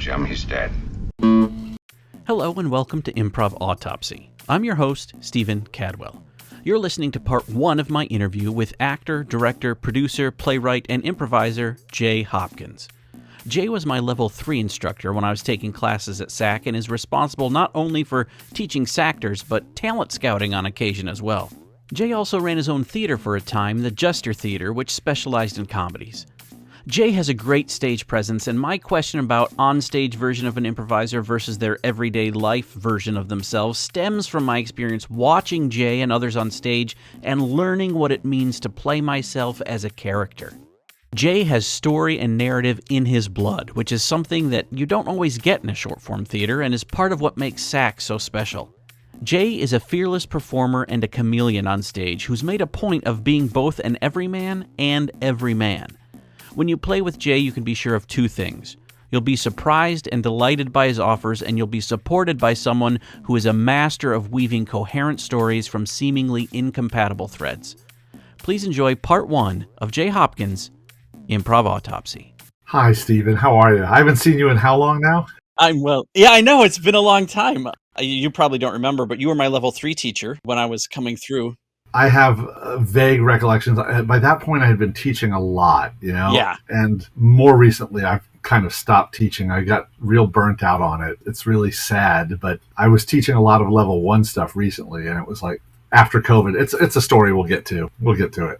him. He's dead. Hello and welcome to Improv Autopsy. I'm your host, Stephen Cadwell. You're listening to part one of my interview with actor, director, producer, playwright, and improviser Jay Hopkins. Jay was my level 3 instructor when I was taking classes at SAC and is responsible not only for teaching SACtors, but talent scouting on occasion as well. Jay also ran his own theater for a time, the Jester Theater, which specialized in comedies. Jay has a great stage presence, and my question about on-stage version of an improviser versus their everyday life version of themselves stems from my experience watching Jay and others on stage and learning what it means to play myself as a character. Jay has story and narrative in his blood, which is something that you don't always get in a short-form theater and is part of what makes SAC so special. Jay is a fearless performer and a chameleon on stage who's made a point of being both an everyman and everyman. When you play with Jay, you can be sure of two things. You'll be surprised and delighted by his offers, and you'll be supported by someone who is a master of weaving coherent stories from seemingly incompatible threads. Please enjoy part one of Jay Hopkins' Improv Autopsy. Hi, Stephen. How are you? I haven't seen you in how long now? I'm well. Yeah, I know. It's been a long time. You probably don't remember, but you were my level 3 teacher when I was coming through. I have vague recollections. By that point, I had been teaching a lot, Yeah. And more recently, I've kind of stopped teaching. I got real burnt out on it. It's really sad, but I was teaching a lot of level 1 stuff recently, and it was like, after COVID, it's a story we'll get to. We'll get to it.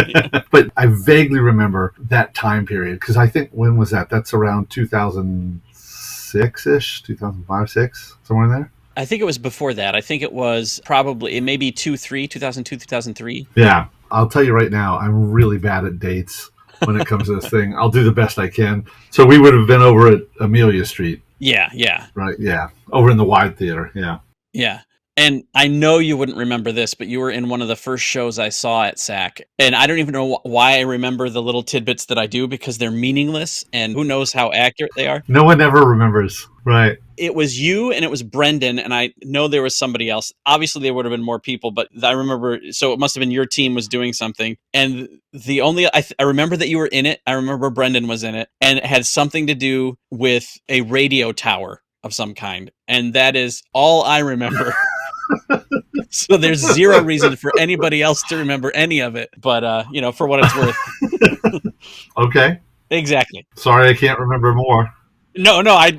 Yeah. But I vaguely remember that time period, because I think, when was that? That's around 2006-ish, 2005, 6, somewhere in there. I think it was before that. I think it was probably, it may be 2002, 2003. Yeah. I'll tell you right now, I'm really bad at dates when it comes to this thing. I'll do the best I can. So we would have been over at Amelia Street. Yeah. Right, yeah. Over in the Wide Theater, yeah. Yeah. And I know you wouldn't remember this, but you were in one of the first shows I saw at SAC. And I don't even know why I remember the little tidbits that I do, because they're meaningless and who knows how accurate they are. No one ever remembers. Right. It was you and it was Brendan, and I know there was somebody else. Obviously, there would have been more people, but I remember, so it must have been your team was doing something. And I remember that you were in it. I remember Brendan was in it, and it had something to do with a radio tower of some kind. And that is all I remember. So there's zero reason for anybody else to remember any of it, but for what it's worth. Okay. Exactly. Sorry, I can't remember more. No, I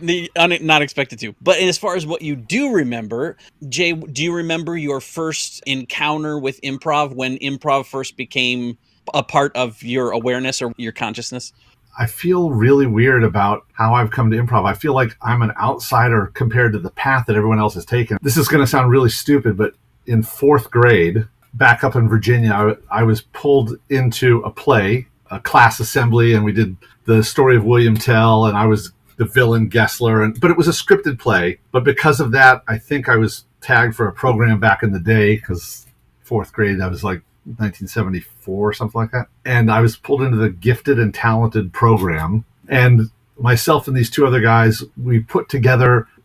not expected to. But as far as what you do remember, Jay, do you remember your first encounter with improv, when improv first became a part of your awareness or your consciousness? I feel really weird about how I've come to improv. I feel like I'm an outsider compared to the path that everyone else has taken. This is going to sound really stupid, but in 4th grade, back up in Virginia, I was pulled into a play, a class assembly, and we did the story of William Tell, and I was the villain Gessler, but it was a scripted play. But because of that, I think I was tagged for a program back in the day, because 4th grade, that was like 1974 or something like that. And I was pulled into the gifted and talented program. And myself and these 2 other guys, we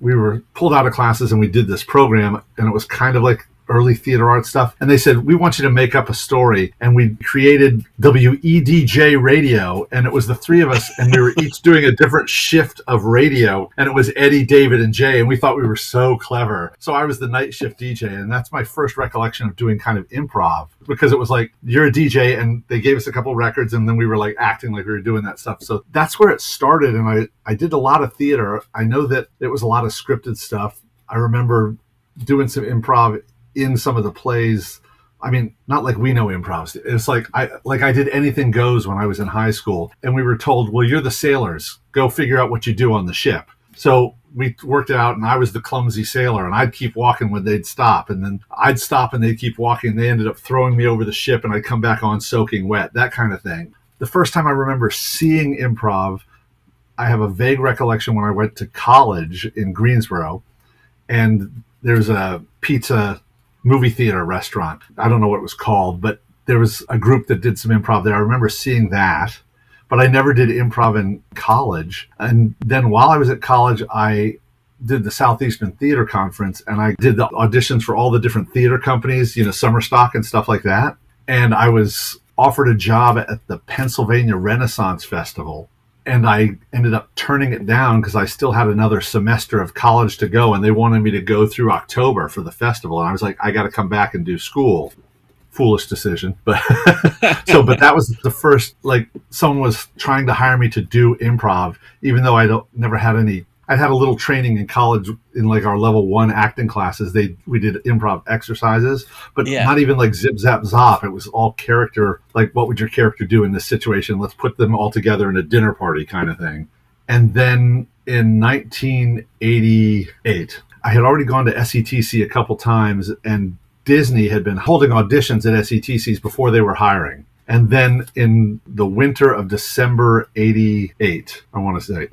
were pulled out of classes and we did this program. And it was kind of like early theater art stuff. And they said, we want you to make up a story. And we created WEDJ radio. And it was the 3 of us. And we were each doing a different shift of radio. And it was Eddie, David, and Jay. And we thought we were so clever. So I was the night shift DJ. And that's my first recollection of doing kind of improv. Because it was like, you're a DJ. And they gave us a couple records. And then we were like acting like we were doing that stuff. So that's where it started. And I did a lot of theater. I know that it was a lot of scripted stuff. I remember doing some improv in some of the plays. I mean, not like we know improv. It's like I did Anything Goes when I was in high school, and we were told, well, you're the sailors. Go figure out what you do on the ship. So we worked it out, and I was the clumsy sailor, and I'd keep walking when they'd stop, and then I'd stop and they'd keep walking. They ended up throwing me over the ship, and I'd come back on soaking wet, that kind of thing. The first time I remember seeing improv, I have a vague recollection when I went to college in Greensboro, and there's a pizza movie theater restaurant. I don't know what it was called, but there was a group that did some improv there. I remember seeing that, but I never did improv in college. And then while I was at college, I did the Southeastern Theater Conference, and I did the auditions for all the different theater companies, summer stock and stuff like that. And I was offered a job at the Pennsylvania Renaissance Festival And I ended up turning it down because I still had another semester of college to go, and they wanted me to go through October for the festival. And I was like, I got to come back and do school. Foolish decision. But but that was the first, like, someone was trying to hire me to do improv, even though never had any. I had a little training in college in like our level 1 acting classes. We did improv exercises, but not even like zip zap zop. It was all character. Like, what would your character do in this situation? Let's put them all together in a dinner party kind of thing. And then in 1988, I had already gone to SETC a couple times, and Disney had been holding auditions at SETCs before they were hiring. And then in the winter of December 88, I want to say,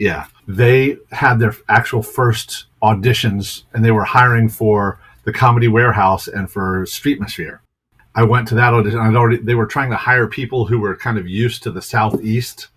they had their actual first auditions, and they were hiring for the Comedy Warehouse and for Streetmosphere. I went to that audition. They were trying to hire people who were kind of used to the Southeast.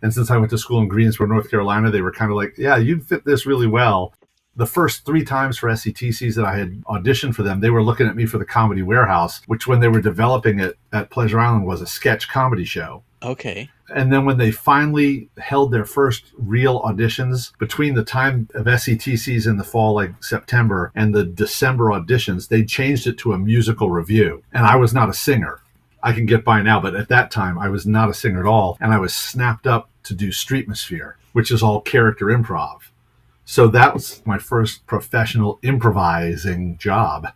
And since I went to school in Greensboro, North Carolina, they were kind of like, yeah, you'd fit this really well. The first 3 times for SETCs that I had auditioned for them, they were looking at me for the Comedy Warehouse, which when they were developing it at Pleasure Island was a sketch comedy show. Okay. And then when they finally held their first real auditions, between the time of SETCs in the fall, like September, and the December auditions, they changed it to a musical review. And I was not a singer. I can get by now, but at that time, I was not a singer at all. And I was snapped up to do Streetmosphere, which is all character improv. So that was my first professional improvising job.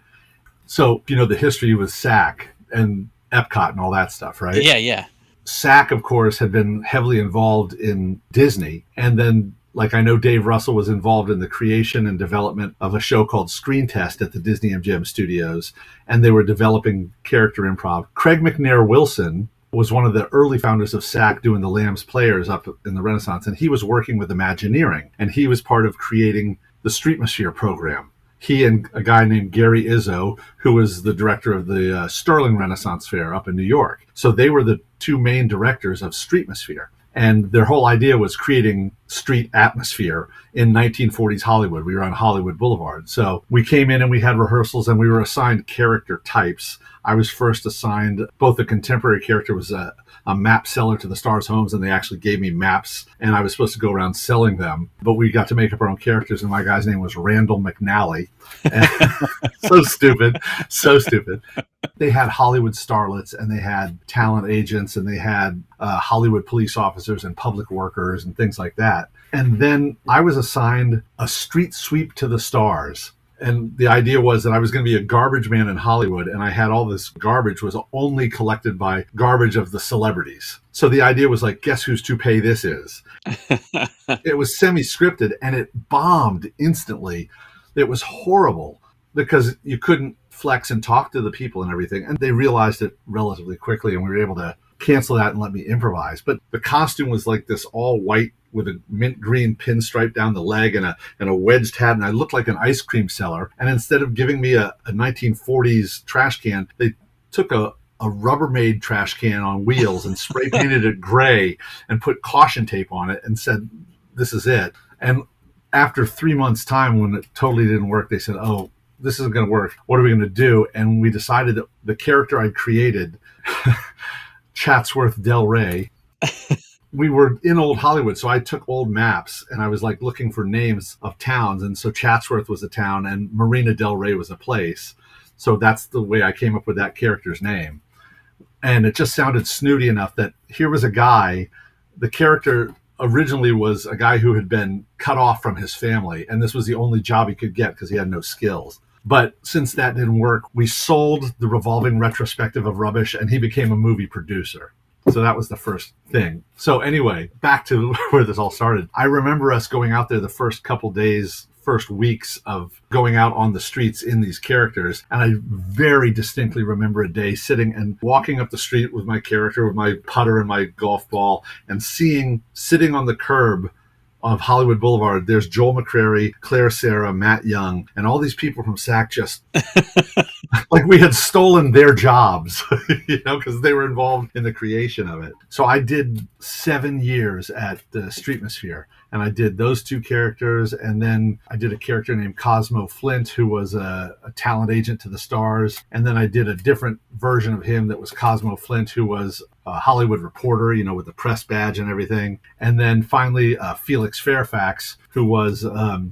So, the history with SAC and Epcot and all that stuff, right? Yeah. SAC, of course, had been heavily involved in Disney. And then, like, I know Dave Russell was involved in the creation and development of a show called Screen Test at the Disney MGM Studios. And they were developing character improv. Craig McNair Wilson was one of the early founders of SAC doing the Lamb's Players up in the Renaissance. And he was working with Imagineering. And he was part of creating the Streetmosphere program. He and a guy named Gary Izzo, who was the director of the Sterling Renaissance Fair up in New York. So they were the 2 main directors of Streetmosphere. And their whole idea was creating street atmosphere in 1940s Hollywood. We were on Hollywood Boulevard. So we came in and we had rehearsals, and we were assigned character types. I was first assigned, both the contemporary character was a map seller to the Stars Homes, and they actually gave me maps, and I was supposed to go around selling them. But we got to make up our own characters, and my guy's name was Randall McNally. So stupid. They had Hollywood starlets, and they had talent agents, and they had Hollywood police officers and public workers and things like that. And then I was assigned a street sweep to the stars. And the idea was that I was going to be a garbage man in Hollywood, and I had all this garbage was only collected by garbage of the celebrities. So the idea was like, guess whose toupee this is? It was semi-scripted, and it bombed instantly. It was horrible because you couldn't flex and talk to the people and everything. And they realized it relatively quickly, and we were able to cancel that and let me improvise. But the costume was like this all white with a mint green pinstripe down the leg and a wedged hat, and I looked like an ice cream seller. And instead of giving me a 1940s trash can, they took a Rubbermaid trash can on wheels and spray painted it gray and put caution tape on it and said, "This is it." And after 3 months' time, when it totally didn't work, they said, "Oh, this isn't going to work. What are we going to do?" And we decided that the character I'd created, Chatsworth Del Rey, we were in old Hollywood, so I took old maps and I was like looking for names of towns. And so Chatsworth was a town and Marina Del Rey was a place. So that's the way I came up with that character's name. And it just sounded snooty enough that here was a guy, the character originally was a guy who had been cut off from his family. And this was the only job he could get because he had no skills. But since that didn't work, we sold the revolving retrospective of rubbish and he became a movie producer. So that was the first thing. So anyway, back to where this all started. I remember us going out there the first couple days, first weeks of going out on the streets in these characters. And I very distinctly remember a day sitting and walking up the street with my character, with my putter and my golf ball, and sitting on the curb of Hollywood Boulevard, there's Joel McCrary, Claire Sarah, Matt Young, and all these people from SAC just like we had stolen their jobs, because they were involved in the creation of it. So I did 7 years at the Streetmosphere, and I did those 2 characters, and then I did a character named Cosmo Flint, who was a talent agent to the Stars, and then I did a different version of him that was Cosmo Flint, who was Hollywood Reporter, with the press badge and everything. And then finally, Felix Fairfax, who was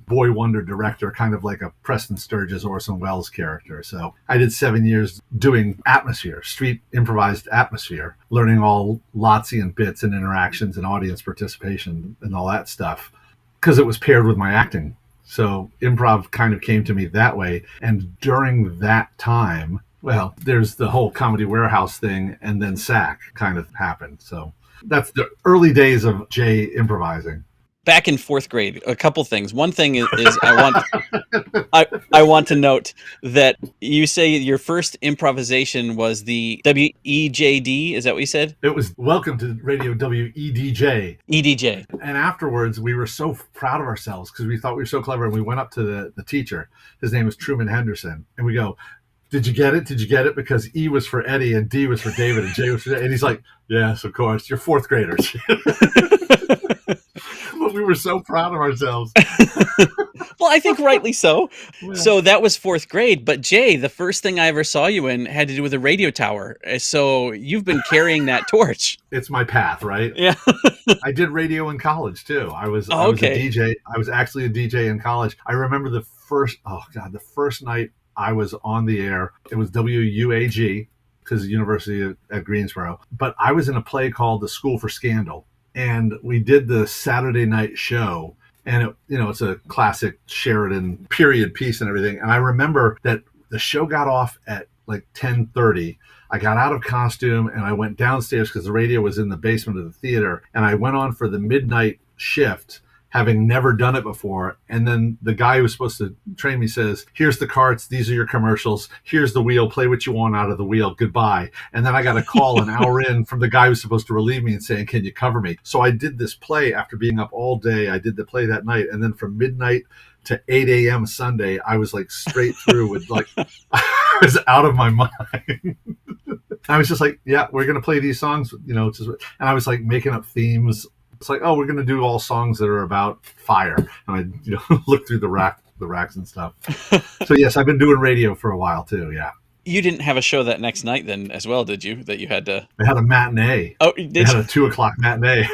boy wonder director, kind of like a Preston Sturges, Orson Welles character. So I did 7 years doing atmosphere, street improvised atmosphere, learning all Lotzian bits and interactions and audience participation and all that stuff, because it was paired with my acting. So improv kind of came to me that way. And during that time, well, there's the whole Comedy Warehouse thing, and then SAC kind of happened. So that's the early days of Jay improvising. Back in fourth grade, a couple things. One thing is I want to note that you say your first improvisation was the WEJD. Is that what you said? It was Welcome to Radio WEDJ. EDJ. And afterwards, we were so proud of ourselves because we thought we were so clever. And we went up to the teacher. His name was Truman Henderson. And we go, "Did you get it? Did you get it?" Because E was for Eddie and D was for David and J was for Jay. And he's like, "Yes, of course. You're fourth graders." But we were so proud of ourselves. Well, I think rightly so. Well, So that was fourth grade. But Jay, the first thing I ever saw you in had to do with a radio tower. So you've been carrying that torch. it's my path, right? Yeah. I did radio in college too. I was a DJ. I was actually a DJ in college. I remember the first night I was on the air. It was WUAG, because the University at Greensboro. But I was in a play called The School for Scandal. And we did the Saturday night show, and it's a classic Sheridan period piece and everything. And I remember that the show got off at like 10:30. I got out of costume and I went downstairs because the radio was in the basement of the theater. And I went on for the midnight shift, having never done it before. And then the guy who was supposed to train me says, "Here's the carts. These are your commercials. Here's the wheel. Play what you want out of the wheel. Goodbye." And then I got a call an hour in from the guy who's supposed to relieve me and saying, "Can you cover me?" So I did this play after being up all day. I did the play that night. And then from midnight to 8 a.m. Sunday, I was like straight through with like, I was out of my mind. I was just like, yeah, we're going to play these songs, and I was like making up themes. It's like, oh, we're going to do all songs that are about fire. And I, look through the racks and stuff. So yes, I've been doing radio for a while too. Yeah. You didn't have a show that next night then as well, did you? That you had to... I had a matinee. Oh, did you? I had a 2:00 matinee.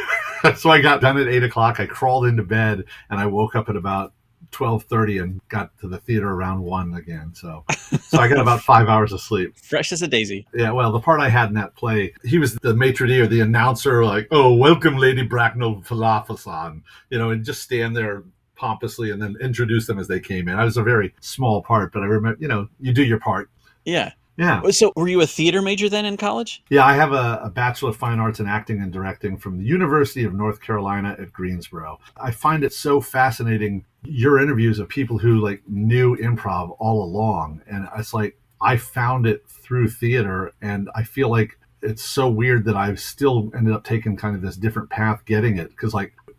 So I got done at 8:00. I crawled into bed and I woke up at about 12:30 and got to the theater around 1 again. So I got about 5 hours of sleep. Fresh as a daisy. Yeah, well, the part I had in that play, he was the maitre d' or the announcer, like, "Oh, welcome, Lady Bracknell Falafasan," and just stand there pompously and then introduce them as they came in. I was a very small part, but I remember, you do your part. Yeah. Yeah. So were you a theater major then in college? Yeah, I have a Bachelor of Fine Arts in Acting and Directing from the University of North Carolina at Greensboro. I find it so fascinating, your interviews of people who knew improv all along. And it's like, I found it through theater, and I feel like it's so weird that I've still ended up taking kind of this different path getting it. Because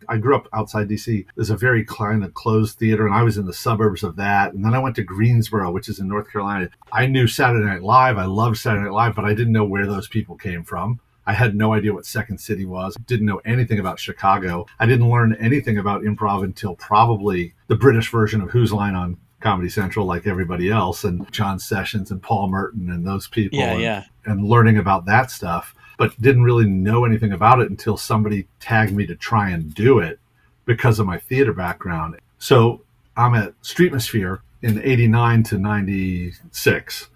I grew up outside DC. There's a very kind of closed theater, and I was in the suburbs of that. And then I went to Greensboro, which is in North Carolina. I knew Saturday Night Live. I loved Saturday Night Live, but I didn't know where those people came from. I had no idea what Second City was. Didn't know anything about Chicago. I didn't learn anything about improv until probably the British version of Whose Line on Comedy Central, like everybody else, and John Sessions and Paul Merton and those people. And learning about that stuff. But didn't really know anything about it until somebody tagged me to try and do it because of my theater background. So I'm at Streetmosphere in 89 to 96.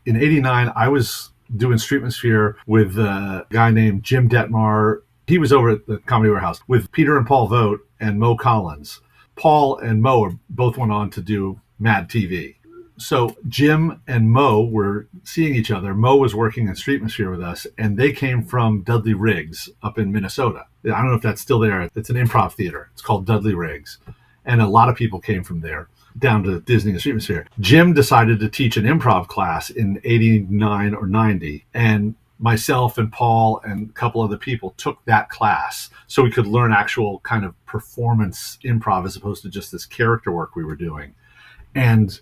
In 89, I was doing Streetmosphere with a guy named Jim Detmar. He was over at the Comedy Warehouse with Peter and Paul Vogt and Mo Collins. Paul and Mo both went on to do Mad TV. So Jim and Mo were seeing each other. Mo was working in Streetmosphere with us, and they came from Dudley Riggs up in Minnesota. I don't know if that's still there. It's an improv theater. It's called Dudley Riggs. And a lot of people came from there down to Disney and Streetmosphere. Jim decided to teach an improv class in 89 or 90, and myself and Paul and a couple other people took that class so we could learn actual kind of performance improv as opposed to just this character work we were doing. And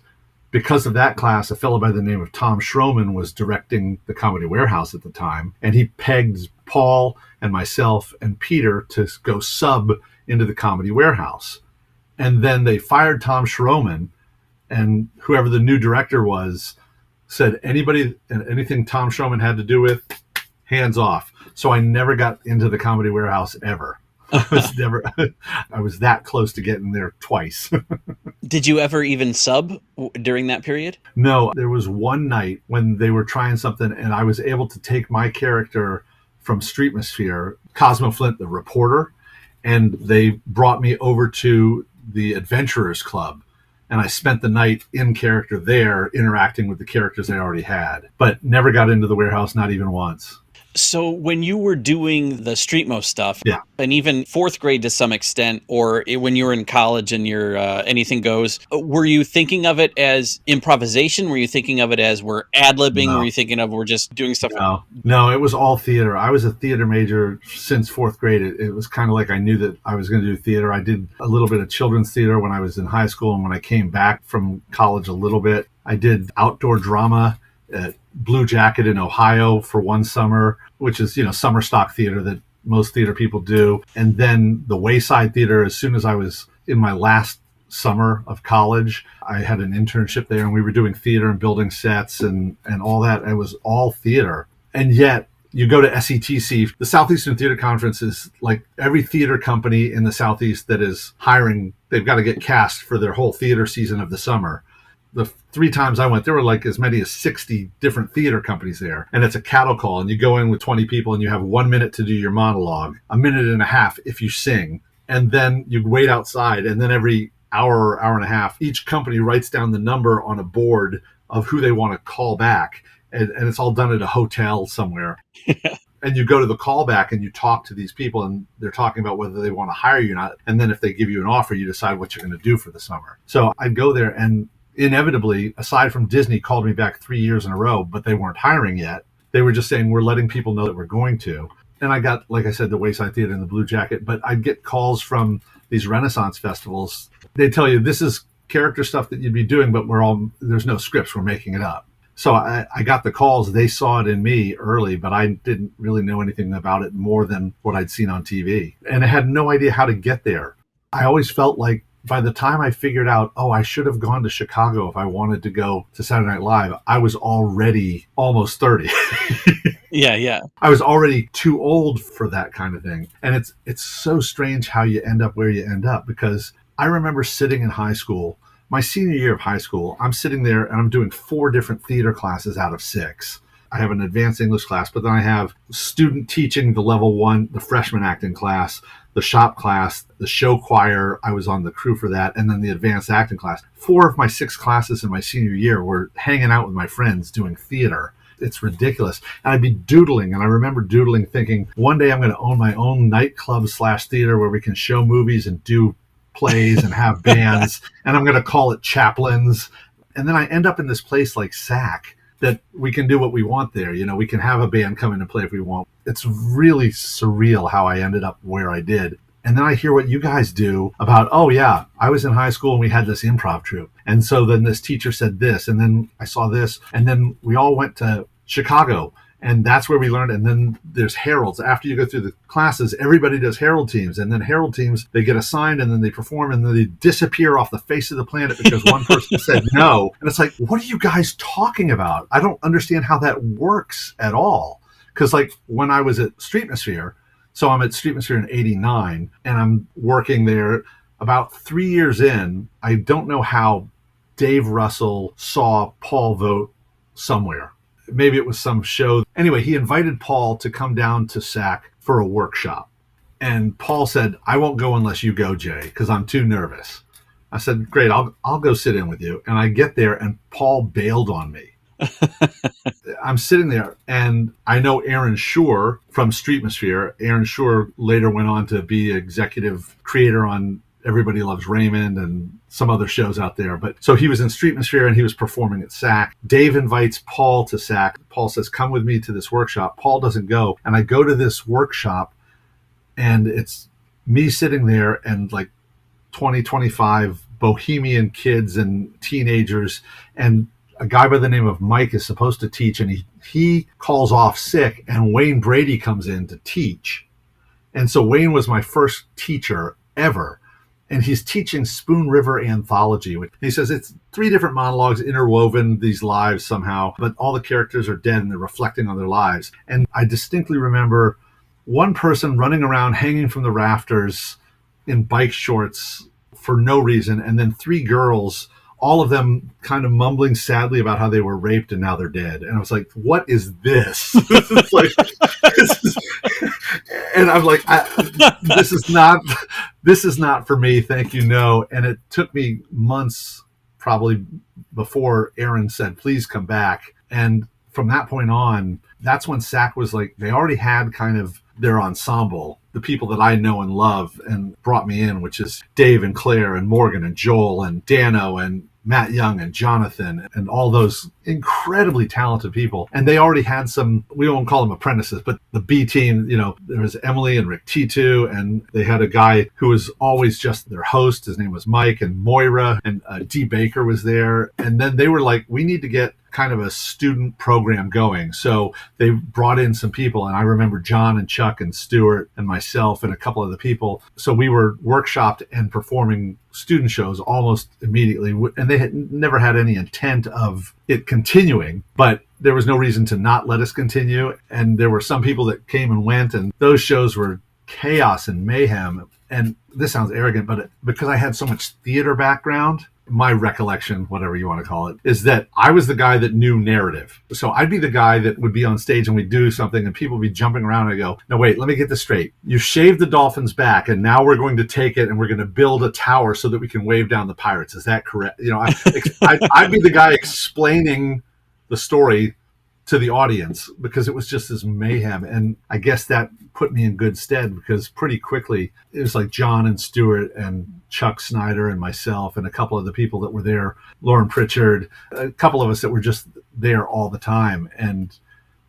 because of that class, a fellow by the name of Tom Schroman was directing the Comedy Warehouse at the time, and he pegged Paul and myself and Peter to go sub into the Comedy Warehouse. And then they fired Tom Schroman, and whoever the new director was said anything Tom Schroman had to do with, hands off. So I never got into the Comedy Warehouse ever. I was that close to getting there twice. Did you ever even sub during that period? No, there was one night when they were trying something and I was able to take my character from Streetmosphere, Cosmo Flint, the reporter, and they brought me over to the Adventurers Club. And I spent the night in character there interacting with the characters I already had, but never got into the warehouse, not even once. So when you were doing the Streetmo stuff, Yeah. and even fourth grade to some extent, or when you were in college and your anything goes, were you thinking of it as improvisation? Were you thinking of it as we're ad-libbing? No. Were you thinking of we're just doing stuff? No, it was all theater. I was a theater major since fourth grade. It was kind of like I knew that I was going to do theater. I did a little bit of children's theater when I was in high school, and when I came back from college a little bit, I did outdoor drama at Blue Jacket in Ohio for one summer, which is, summer stock theater that most theater people do. And then the Wayside Theater, as soon as I was in my last summer of college, I had an internship there and we were doing theater and building sets and all that. It was all theater. And yet you go to SETC, the Southeastern Theater Conference is like every theater company in the Southeast that is hiring, they've got to get cast for their whole theater season of the summer. The 3 times I went, there were like as many as 60 different theater companies there. And it's a cattle call. And you go in with 20 people and you have 1 minute to do your monologue, a minute and a half if you sing. And then you wait outside. And then every hour or hour and a half, each company writes down the number on a board of who they want to call back. And it's all done at a hotel somewhere. And you go to the callback and you talk to these people and they're talking about whether they want to hire you or not. And then if they give you an offer, you decide what you're going to do for the summer. So I'd go there and inevitably, aside from Disney called me back 3 years in a row, but they weren't hiring yet. They were just saying, we're letting people know that we're going to. And I got, like I said, the Wayside Theater and the Blue Jacket, but I'd get calls from these Renaissance festivals. They tell you, this is character stuff that you'd be doing, but there's no scripts, we're making it up. So I got the calls. They saw it in me early, but I didn't really know anything about it more than what I'd seen on TV. And I had no idea how to get there. I always felt like by the time I figured out, I should have gone to Chicago if I wanted to go to Saturday Night Live, I was already almost 30. Yeah. I was already too old for that kind of thing. And it's so strange how you end up where you end up, because I remember sitting in high school, my senior year of high school, I'm sitting there and I'm doing 4 different theater classes out of 6. I have an advanced English class, but then I have student teaching, the level 1, the freshman acting class, the shop class, the show choir. I was on the crew for that. And then the advanced acting class. 4 of my 6 classes in my senior year were hanging out with my friends doing theater. It's ridiculous. And I'd be doodling. And I remember doodling thinking, one day I'm going to own my own nightclub/theater where we can show movies and do plays and have bands. And I'm going to call it Chaplains. And then I end up in this place like SAC that we can do what we want there. We can have a band come in and play if we want. It's really surreal how I ended up where I did. And then I hear what you guys do about, I was in high school and we had this improv troupe. And so then this teacher said this, and then I saw this, and then we all went to Chicago. And that's where we learned. And then there's heralds. After you go through the classes, everybody does herald teams. And then herald teams, they get assigned and then they perform and then they disappear off the face of the planet because one person said no. And it's like, what are you guys talking about? I don't understand how that works at all. Because like when I was at Streetmosphere, so I'm at Streetmosphere in 89 and I'm working there about 3 years in. I don't know how Dave Russell saw Paul vote somewhere. Maybe it was some show. Anyway, he invited Paul to come down to SAC for a workshop. And Paul said, I won't go unless you go, Jay, because I'm too nervous. I said, great, I'll go sit in with you. And I get there and Paul bailed on me. I'm sitting there and I know Aaron Schur from Streetmosphere. Aaron Schur later went on to be executive creator on Everybody Loves Raymond and some other shows out there. But so he was in Streetmosphere and he was performing at SAC. Dave invites Paul to SAC. Paul says, come with me to this workshop. Paul doesn't go. And I go to this workshop and it's me sitting there and like 20, 25 bohemian kids and teenagers. And a guy by the name of Mike is supposed to teach and he calls off sick and Wayne Brady comes in to teach. And so Wayne was my first teacher ever. and he's teaching Spoon River Anthology. He says it's 3 different monologues interwoven these lives somehow, but all the characters are dead and they're reflecting on their lives. And I distinctly remember one person running around hanging from the rafters in bike shorts for no reason, and then 3 girls, all of them kind of mumbling sadly about how they were raped and now they're dead. And I was like, what is this? It's like, and I'm like, this is not for me. Thank you. No. And it took me months probably before Aaron said, please come back. And from that point on, that's when SAC was like, they already had kind of their ensemble, the people that I know and love and brought me in, which is Dave and Claire and Morgan and Joel and Dano and Matt Young and Jonathan and all those incredibly talented people. And they already had some, we won't call them apprentices, but the B team, there was Emily and Rick T2, and they had a guy who was always just their host. His name was Mike, and Moira, and Dee Baker was there. And then they were like, we need to get kind of a student program going. So they brought in some people, and I remember John and Chuck and Stuart and myself and a couple of the people. So we were workshopped and performing student shows almost immediately, and they had never had any intent of it continuing, but there was no reason to not let us continue. And there were some people that came and went, and those shows were chaos and mayhem. And this sounds arrogant, but because I had so much theater background, my recollection, whatever you want to call it, is that I was the guy that knew narrative. So I'd be the guy that would be on stage and we'd do something and people would be jumping around, and I go, no, wait, let me get this straight. You shaved the dolphin's back and now we're going to take it and we're going to build a tower so that we can wave down the pirates. Is that correct? I'd be the guy explaining the story to the audience because it was just this mayhem. And I guess that put me in good stead because pretty quickly it was like John and Stuart and Chuck Snyder and myself and a couple of the people that were there, Lauren Pritchard, a couple of us that were just there all the time. And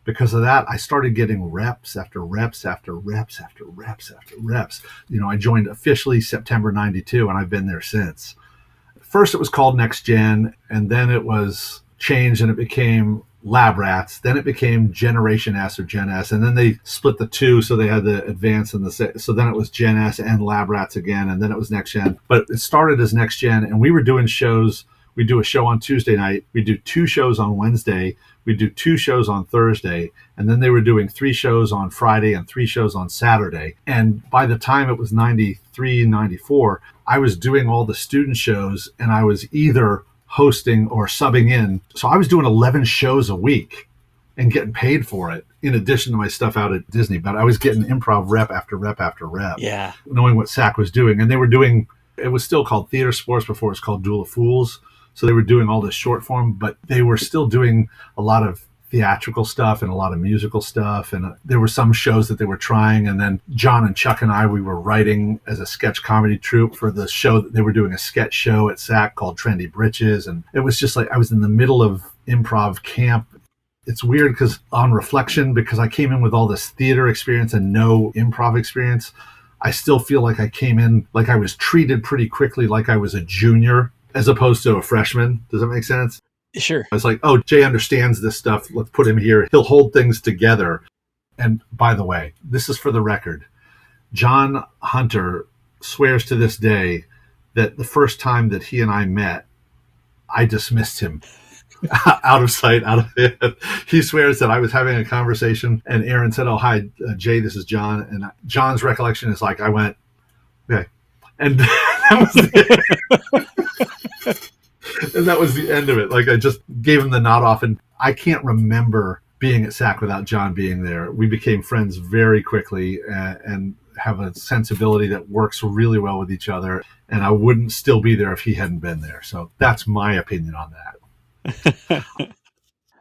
because of that, I started getting reps after reps after reps after reps after reps. I joined officially September 92 and I've been there since. First it was called Next Gen, and then it was changed and it became Lab Rats. Then it became Generation S or Gen S, and then they split the two, so they had the Advance and so then it was Gen S and Lab Rats again, and then it was Next Gen. But it started as Next Gen, and we were doing shows. We do a show on Tuesday night. We do 2 shows on Wednesday. We do 2 shows on Thursday, and then they were doing 3 shows on Friday and 3 shows on Saturday. And by the time it was 93, 94, I was doing all the student shows, and I was either hosting or subbing in. So I was doing 11 shows a week and getting paid for it in addition to my stuff out at Disney. But I was getting improv rep after rep after rep, knowing what SAC was doing. And they were doing, it was still called Theater Sports before it was called Duel of Fools. So they were doing all this short form, but they were still doing a lot of theatrical stuff and a lot of musical stuff. And there were some shows that they were trying. And then John and Chuck and I, we were writing as a sketch comedy troupe for the show that they were doing a sketch show at SAC called Trendy Britches. And it was just like, I was in the middle of improv camp. It's weird because on reflection, because I came in with all this theater experience and no improv experience, I still feel like I came in, like I was treated pretty quickly, like I was a junior as opposed to a freshman. Does that make sense? Sure. I was like, oh, Jay understands this stuff. Let's put him here. He'll hold things together. And by the way, this is for the record. John Hunter swears to this day that the first time that he and I met, I dismissed him out of sight, out of head. He swears that I was having a conversation and Aaron said, oh, hi, Jay, this is John. And John's recollection is like, I went, okay. And that was the and that was the end of it. Like I just gave him the nod off, and I can't remember being at SAC without John being there. We became friends very quickly and have a sensibility that works really well with each other. And I wouldn't still be there if he hadn't been there. So that's my opinion on that.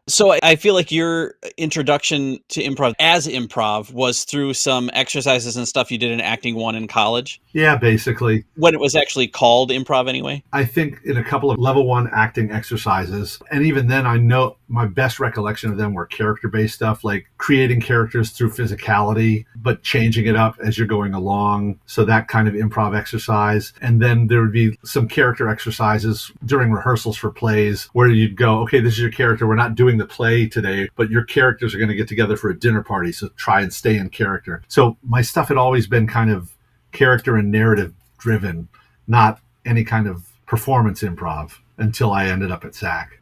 So I feel like your introduction to improv as improv was through some exercises and stuff you did in Acting 1 in college? Yeah, basically. When it was actually called improv anyway? I think in a couple of level 1 acting exercises. And even then, I know my best recollection of them were character-based stuff, like creating characters through physicality, but changing it up as you're going along. So that kind of improv exercise. And then there would be some character exercises during rehearsals for plays where you'd go, okay, this is your character. We're not doing the play today, but your characters are going to get together for a dinner party, so try and stay in character. So my stuff had always been kind of character and narrative driven, not any kind of performance improv until I ended up at SAC.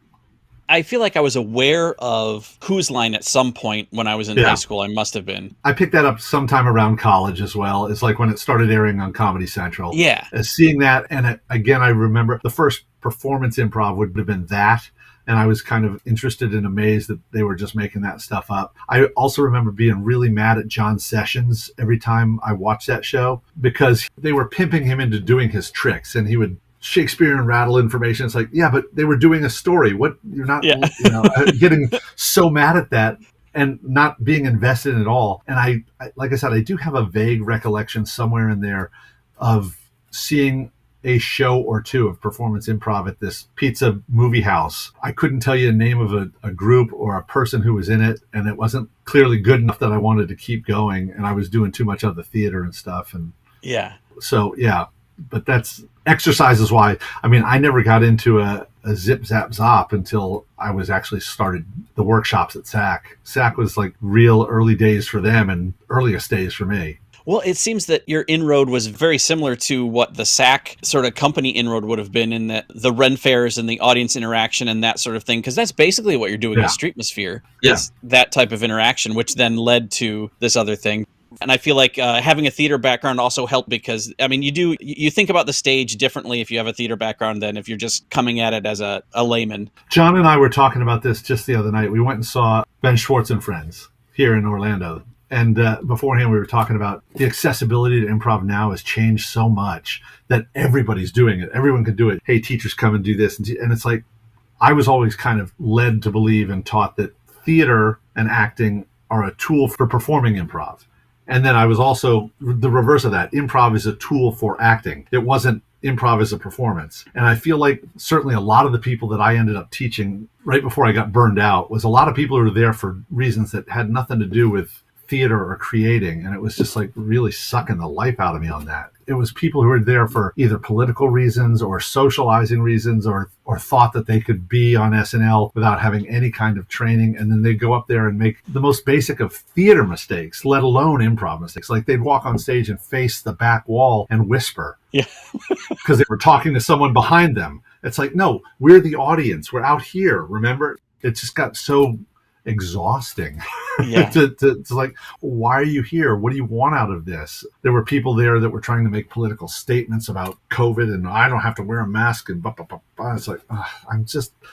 I feel like I was aware of Who's Line at some point when I was in high school. I must have been. I picked that up sometime around college as well. It's like when it started airing on Comedy Central. Yeah. Seeing that, and again, I remember the first performance improv would have been that. And I was kind of interested and amazed that they were just making that stuff up. I also remember being really mad at John Sessions every time I watched that show because they were pimping him into doing his tricks, and he would Shakespeare and rattle information. It's like, yeah, but they were doing a story. What you're not, getting so mad at that and not being invested in it all. And I, like I said, I do have a vague recollection somewhere in there of seeing a show or two of performance improv at this pizza movie house. I couldn't tell you the name of a group or a person who was in it, and it wasn't clearly good enough that I wanted to keep going, and I was doing too much of the theater and stuff. And so but that's exercises why. I mean, I never got into a zip zap zop until I was actually started the workshops at SAC. SAC was like real early days for them and earliest days for me. Well, it seems that your inroad was very similar to what the SAC sort of company inroad would have been in the Ren fairs and the audience interaction and that sort of thing, because that's basically what you're doing with Streetmosphere, is that type of interaction, which then led to this other thing. And I feel like having a theater background also helped because, I mean, you think about the stage differently if you have a theater background than if you're just coming at it as a layman. John and I were talking about this just the other night. We went and saw Ben Schwartz and Friends here in Orlando. And beforehand, we were talking about the accessibility to improv now has changed so much that everybody's doing it. Everyone can do it. Hey, teachers, come and do this. And it's like, I was always kind of led to believe and taught that theater and acting are a tool for performing improv. And then I was also the reverse of that. Improv is a tool for acting. It wasn't improv as a performance. And I feel like certainly a lot of the people that I ended up teaching right before I got burned out was a lot of people who were there for reasons that had nothing to do with theater or creating, and it was just like really sucking the life out of me on that. It was people who were there for either political reasons or socializing reasons or thought that they could be on SNL without having any kind of training, and then they'd go up there and make the most basic of theater mistakes, let alone improv mistakes. Like they'd walk on stage and face the back wall and whisper because they were talking to someone behind them. It's like, no, we're the audience. We're out here, remember? It just got so exhausting. to like, why are you here? What do you want out of this? There were people there that were trying to make political statements about COVID and I don't have to wear a mask and blah, blah, blah, blah. It's like,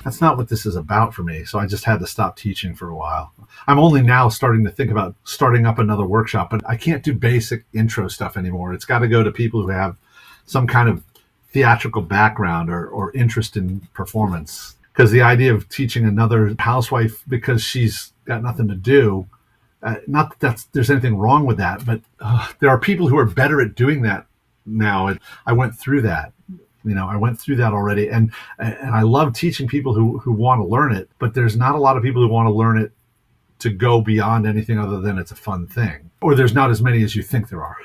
that's not what this is about for me. So I just had to stop teaching for a while. I'm only now starting to think about starting up another workshop, but I can't do basic intro stuff anymore. It's got to go to people who have some kind of theatrical background or interest in performance. Because the idea of teaching another housewife because she's got nothing to do, not that there's anything wrong with that, but there are people who are better at doing that now. And I went through that. I went through that already. And I love teaching people who want to learn it, but there's not a lot of people who want to learn it to go beyond anything other than it's a fun thing. Or there's not as many as you think there are.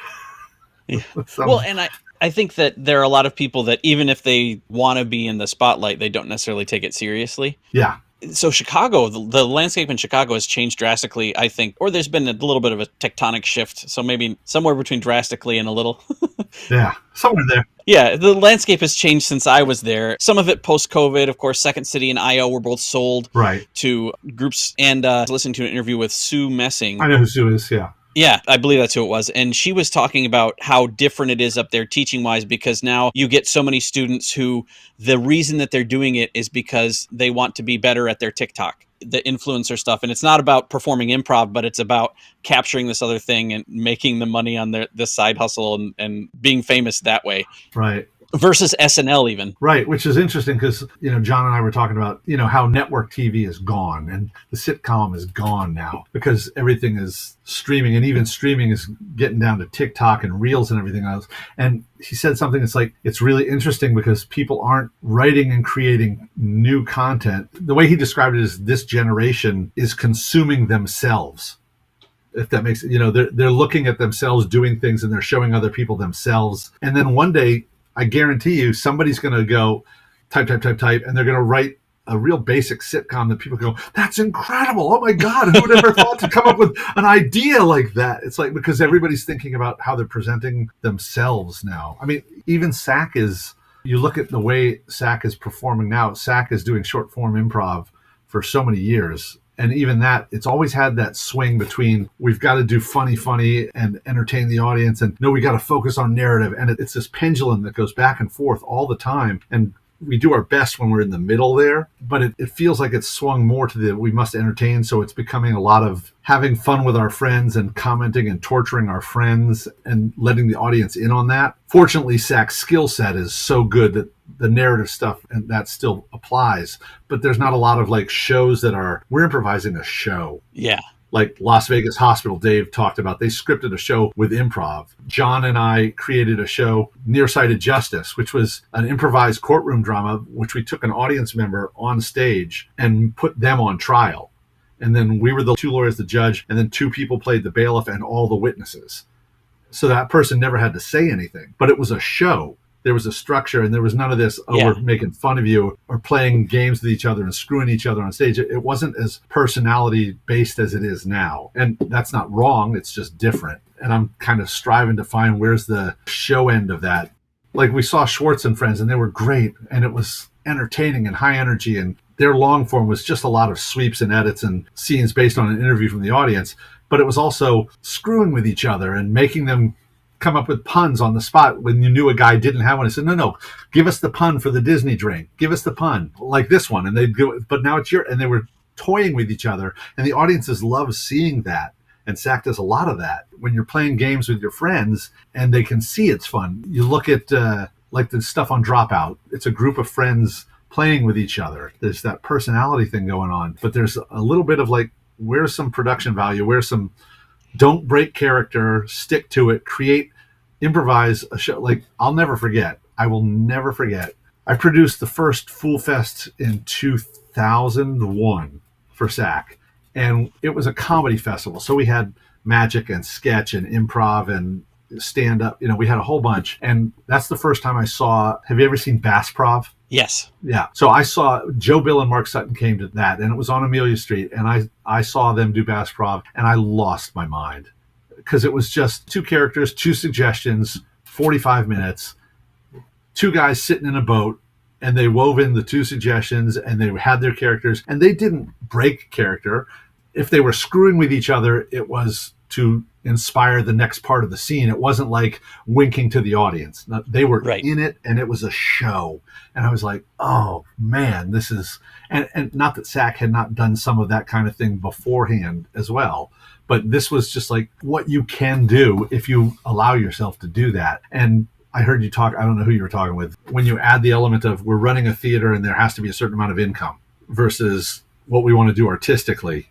Yeah. Well, and I think that there are a lot of people that even if they want to be in the spotlight, they don't necessarily take it seriously. Yeah. So Chicago, the landscape in Chicago has changed drastically, I think, or there's been a little bit of a tectonic shift. So maybe somewhere between drastically and a little. Yeah, somewhere there. Yeah, the landscape has changed since I was there. Some of it post-COVID, of course. Second City and IO were both sold to groups. And listening to an interview with Sue Messing. I know who Sue is, yeah. Yeah, I believe that's who it was. And she was talking about how different it is up there teaching-wise because now you get so many students who the reason that they're doing it is because they want to be better at their TikTok, the influencer stuff. And it's not about performing improv, but it's about capturing this other thing and making the money on this side hustle and being famous that way. Right. Versus SNL even. Right, which is interesting because, John and I were talking about, how network TV is gone and the sitcom is gone now because everything is streaming and even streaming is getting down to TikTok and Reels and everything else. And he said something that's like, it's really interesting because people aren't writing and creating new content. The way he described it is this generation is consuming themselves. If that makes it, they're looking at themselves doing things and they're showing other people themselves. And then one day, I guarantee you somebody's going to go type, and they're going to write a real basic sitcom that people go, that's incredible. Oh my God, who would ever thought to come up with an idea like that? It's like, because everybody's thinking about how they're presenting themselves now. I mean, even SAC is, you look at the way SAC is performing now, SAC is doing short form improv for so many years. And even that, it's always had that swing between we've got to do funny and entertain the audience, and no, we got to focus on narrative. And it's this pendulum that goes back and forth all the time. And we do our best when we're in the middle there, but it feels like it's swung more to the we must entertain. So it's becoming a lot of having fun with our friends and commenting and torturing our friends and letting the audience in on that. Fortunately, SAC's skill set is so good that the narrative stuff and that still applies, but there's not a lot of like shows that are, we're improvising a show. Yeah. Like Las Vegas Hospital, Dave talked about, they scripted a show with improv. John and I created a show, Nearsighted Justice, which was an improvised courtroom drama, which we took an audience member on stage and put them on trial. And then we were the two lawyers, the judge, and then two people played the bailiff and all the witnesses. So that person never had to say anything, but it was a show. There was a structure, and there was none of this, we're making fun of you or playing games with each other and screwing each other on stage. It wasn't as personality based as it is now. And that's not wrong. It's just different. And I'm kind of striving to find where's the show end of that. Like we saw Schwartz and Friends, and they were great, and it was entertaining and high energy, and their long form was just a lot of sweeps and edits and scenes based on an interview from the audience. But it was also screwing with each other and making them come up with puns on the spot when you knew a guy didn't have one. I said, no, give us the pun for the Disney drink. Give us the pun like this one. And they'd go, but now it's and they were toying with each other. And the audiences love seeing that. And SAC does a lot of that. When you're playing games with your friends and they can see it's fun. You look at like the stuff on Dropout. It's a group of friends playing with each other. There's that personality thing going on. But there's a little bit of like, where's some production value? Where's some don't break character, stick to it, improvise a show. Like, I will never forget. I produced the first Fool Fest in 2001 for SAC, and it was a comedy festival. So we had magic and sketch and improv and stand up. We had a whole bunch. And that's the first time I saw, have you ever seen Bass Prov? Yes. Yeah. So I saw Joe Bill and Mark Sutton came to that, and it was on Amelia Street, and I saw them do Bass Prov, and I lost my mind because it was just two characters, two suggestions, 45 minutes, two guys sitting in a boat, and they wove in the two suggestions, and they had their characters, and they didn't break character. If they were screwing with each other, it was to inspire the next part of the scene. It wasn't like winking to the audience. They were in it, and it was a show. And I was like, oh man, this is, and not that SAC had not done some of that kind of thing beforehand as well, but this was just like what you can do if you allow yourself to do that. And I heard you talk, I don't know who you were talking with, when you add the element of we're running a theater and there has to be a certain amount of income versus what we want to do artistically.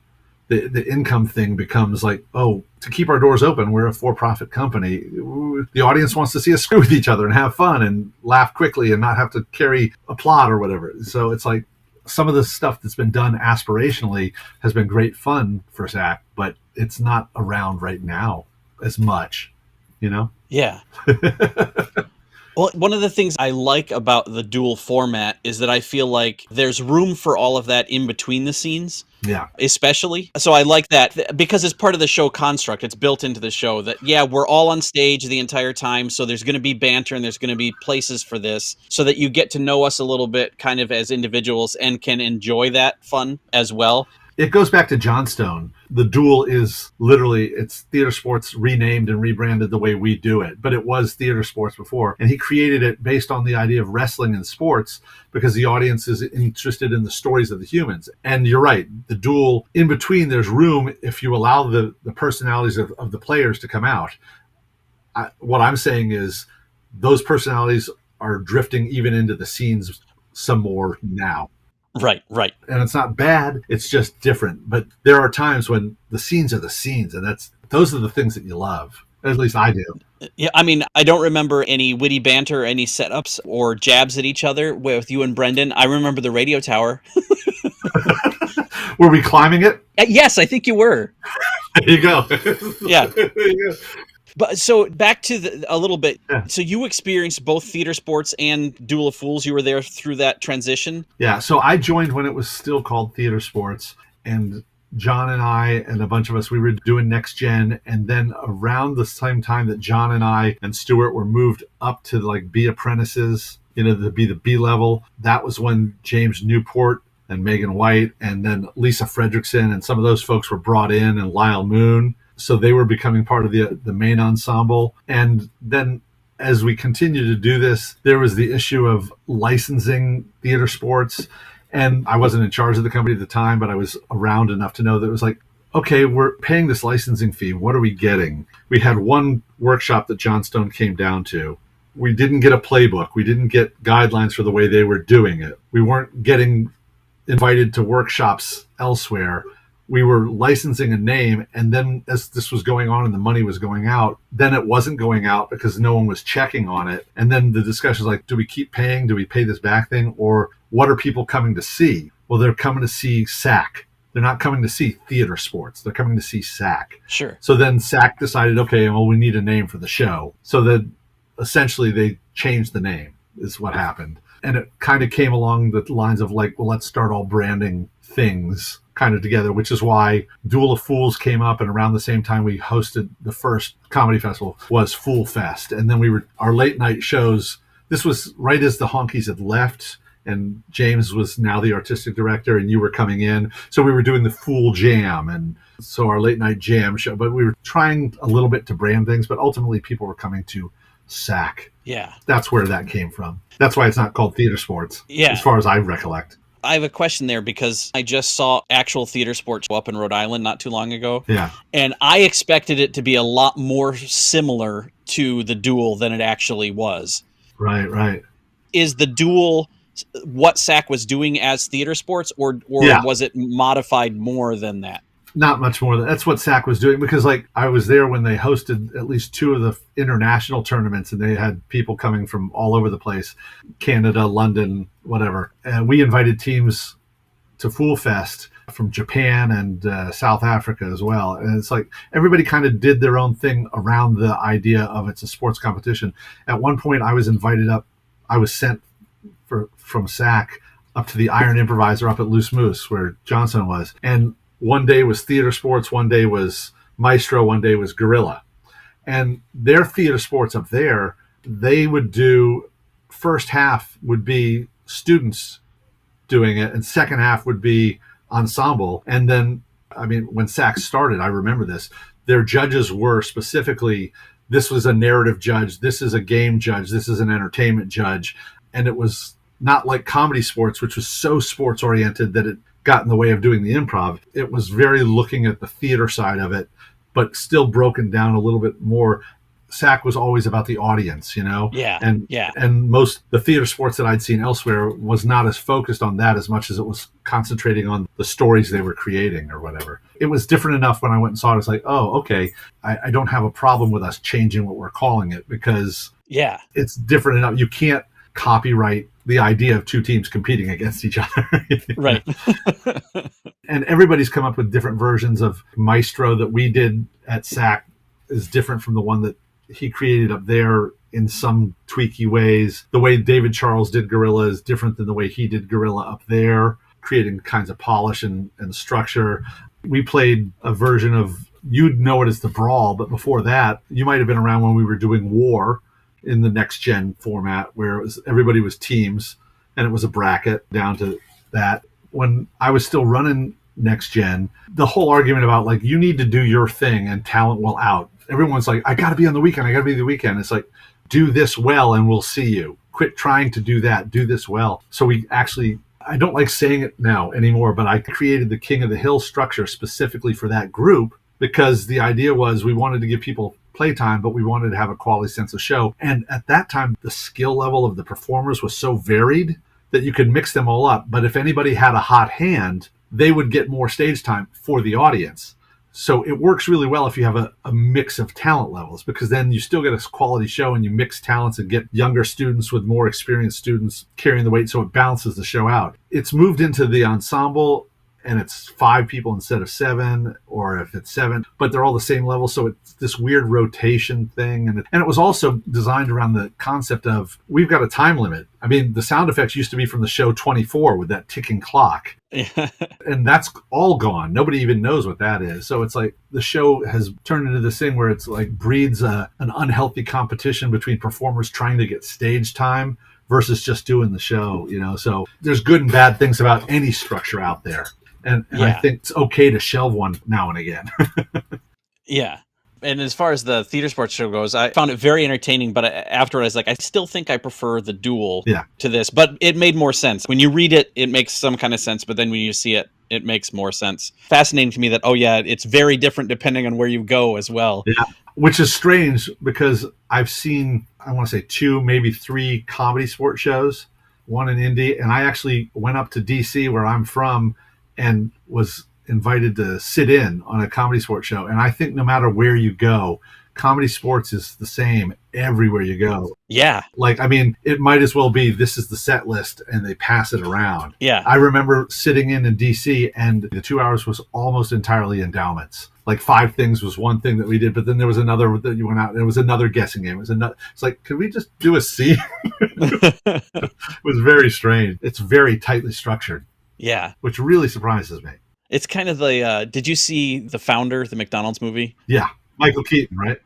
The income thing becomes like, oh, to keep our doors open, we're a for-profit company. The audience wants to see us screw with each other and have fun and laugh quickly and not have to carry a plot or whatever. So it's like some of the stuff that's been done aspirationally has been great fun for SAC, but it's not around right now as much, Yeah. Well, one of the things I like about the dual format is that I feel like there's room for all of that in between the scenes. Yeah. Especially. So I like that because it's part of the show construct. It's built into the show that, we're all on stage the entire time. So there's going to be banter and there's going to be places for this so that you get to know us a little bit kind of as individuals and can enjoy that fun as well. It goes back to Johnstone. The duel is literally, it's theater sports renamed and rebranded the way we do it. But it was theater sports before. And he created it based on the idea of wrestling and sports because the audience is interested in the stories of the humans. And you're right, the duel, in between, there's room if you allow the personalities of the players to come out. What I'm saying is those personalities are drifting even into the scenes some more now. Right. And it's not bad, it's just different. But there are times when the scenes are the scenes, and those are the things that you love. At least I do. Yeah, I mean, I don't remember any witty banter, any setups or jabs at each other with you and Brendan. I remember the radio tower. Were we climbing it? Yes, I think you were. There you go. Yeah. There you go. But so back to a little bit. Yeah. So you experienced both theater sports and Duel of Fools. You were there through that transition. Yeah. So I joined when it was still called theater sports, and John and I and a bunch of us, we were doing Next Gen. And then around the same time that John and I and Stuart were moved up to like be apprentices, to be the B level, that was when James Newport and Megan White and then Lisa Fredrickson and some of those folks were brought in, and Lyle Moon. So they were becoming part of the main ensemble. And then as we continued to do this, there was the issue of licensing theater sports. And I wasn't in charge of the company at the time, but I was around enough to know that it was like, okay, we're paying this licensing fee. What are we getting? We had one workshop that John Stone came down to. We didn't get a playbook. We didn't get guidelines for the way they were doing it. We weren't getting invited to workshops elsewhere. We were licensing a name, and then as this was going on and the money was going out, then it wasn't going out because no one was checking on it. And then the discussion was like, do we keep paying? Do we pay this back thing? Or what are people coming to see? Well, they're coming to see SAC. They're not coming to see theater sports. They're coming to see SAC. Sure. So then SAC decided, okay, well, we need a name for the show. So then essentially they changed the name is what happened. And it kind of came along the lines of like, well, let's start all branding things kind of together, which is why Duel of Fools came up. And around the same time we hosted the first comedy festival was Fool Fest. And then our late night shows, this was right as the Honkies had left and James was now the artistic director and you were coming in. So we were doing the Fool Jam. And so our late night jam show, but we were trying a little bit to brand things, but ultimately people were coming to SAC. Yeah. That's where that came from. That's why it's not called theater sports, as far as I recollect. I have a question there because I just saw actual theater sports go up in Rhode Island not too long ago. Yeah. And I expected it to be a lot more similar to the Duel than it actually was. Right. Is the Duel what SAC was doing as theater sports, or was it modified more than that? Not much more. That's what SAC was doing, because like I was there when they hosted at least 2 of the international tournaments, and they had people coming from all over the place, Canada, London, whatever. And we invited teams to Fool Fest from Japan and South Africa as well. And it's like everybody kind of did their own thing around the idea of it's a sports competition. At one point I was invited up, I was sent from SAC up to the Iron Improviser up at Loose Moose where Johnson was. And one day was theater sports, one day was Maestro, one day was Gorilla. And their theater sports up there, they would do, first half would be students doing it, and second half would be ensemble. And then, I mean, when SAC started, I remember this, their judges were specifically, this was a narrative judge, this is a game judge, this is an entertainment judge. And it was not like comedy sports, which was so sports oriented that it got in the way of doing the improv. It was very looking at the theater side of it, but still broken down a little bit more. SAC was always about the audience, Yeah. And most the theater sports that I'd seen elsewhere was not as focused on that as much as it was concentrating on the stories they were creating or whatever. It was different enough when I went and saw it. It's like, oh, okay, I don't have a problem with us changing what we're calling it, because it's different enough. You can't copyright the idea of 2 teams competing against each other. Right. And everybody's come up with different versions of Maestro that we did at SAC is different from the one that he created up there in some tweaky ways. The way David Charles did Gorilla is different than the way he did Gorilla up there, creating kinds of polish and structure. We played a version of, you'd know it as the Brawl, but before that, you might have been around when we were doing War in the Next Gen format, where everybody was teams and it was a bracket down to that. When I was still running Next Gen, the whole argument about like, you need to do your thing and talent will out. Everyone's like, I got to be on the weekend. I got to be the weekend. It's like, do this well and we'll see you. Quit trying to do that. Do this well. So we actually, I don't like saying it now anymore, but I created the King of the Hill structure specifically for that group, because the idea was we wanted to give people playtime, but we wanted to have a quality sense of show. And at that time, the skill level of the performers was so varied that you could mix them all up. But if anybody had a hot hand, they would get more stage time for the audience. So it works really well if you have a mix of talent levels, because then you still get a quality show and you mix talents and get younger students with more experienced students carrying the weight, so it balances the show out. It's moved into the ensemble and it's 5 people instead of 7, or if it's 7, but they're all the same level. So it's this weird rotation thing. And it was also designed around the concept of we've got a time limit. I mean, the sound effects used to be from the show 24 with that ticking clock. Yeah. And that's all gone. Nobody even knows what that is. So it's like the show has turned into this thing where it's like breeds an unhealthy competition between performers trying to get stage time versus just doing the show, So there's good and bad things about any structure out there. And I think it's okay to shelve one now and again. Yeah. And as far as the theater sports show goes, I found it very entertaining, but after I was like, I still think I prefer the duel to this, but it made more sense. When you read it, it makes some kind of sense, but then when you see it, it makes more sense. Fascinating to me that, it's very different depending on where you go as well. Yeah, which is strange because I've seen, I want to say 2, maybe 3 comedy sports shows, one in Indy, and I actually went up to DC where I'm from and was invited to sit in on a comedy sports show. And I think no matter where you go, comedy sports is the same everywhere you go. Yeah. Like, I mean, it might as well be this is the set list and they pass it around. Yeah. I remember sitting in DC and the 2 hours was almost entirely endowments. Like 5 things was one thing that we did, but then there was another that you went out and it was another guessing game. It's like, could we just do a scene? It was very strange. It's very tightly structured. Yeah. Which really surprises me. It's kind of the, did you see The Founder, the McDonald's movie? Yeah. Michael Keaton, right?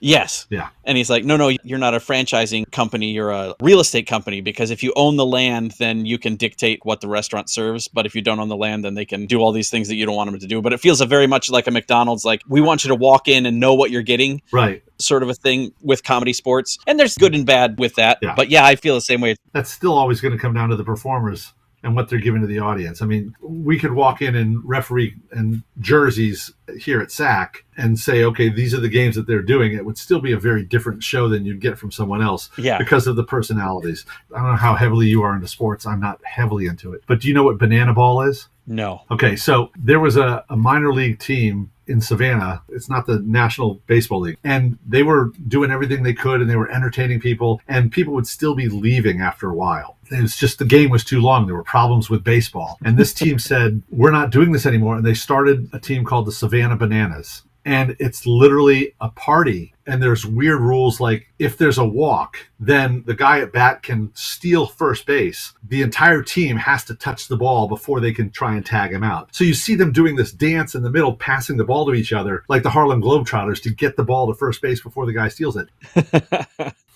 Yes. Yeah. And he's like, no, you're not a franchising company. You're a real estate company, because if you own the land, then you can dictate what the restaurant serves. But if you don't own the land, then they can do all these things that you don't want them to do. But it feels very much like a McDonald's, like we want you to walk in and know what you're getting. Right. Sort of a thing with comedy sports. And there's good and bad with that. Yeah. But I feel the same way. That's still always going to come down to the performers and what they're giving to the audience. I mean, we could walk in and referee and jerseys here at SAC and say, okay, these are the games that they're doing. It would still be a very different show than you'd get from someone else because of the personalities. I don't know how heavily you are into sports. I'm not heavily into it. But do you know what banana ball is? No. Okay, so there was a minor league team in Savannah. It's not the National Baseball League. And they were doing everything they could, and they were entertaining people, and people would still be leaving after a while. It was just the game was too long. There were problems with baseball. And this team said, we're not doing this anymore. And they started a team called the Savannah Bananas. And it's literally a party. And there's weird rules like if there's a walk, then the guy at bat can steal first base. The entire team has to touch the ball before they can try and tag him out. So you see them doing this dance in the middle, passing the ball to each other like the Harlem Globetrotters to get the ball to first base before the guy steals it.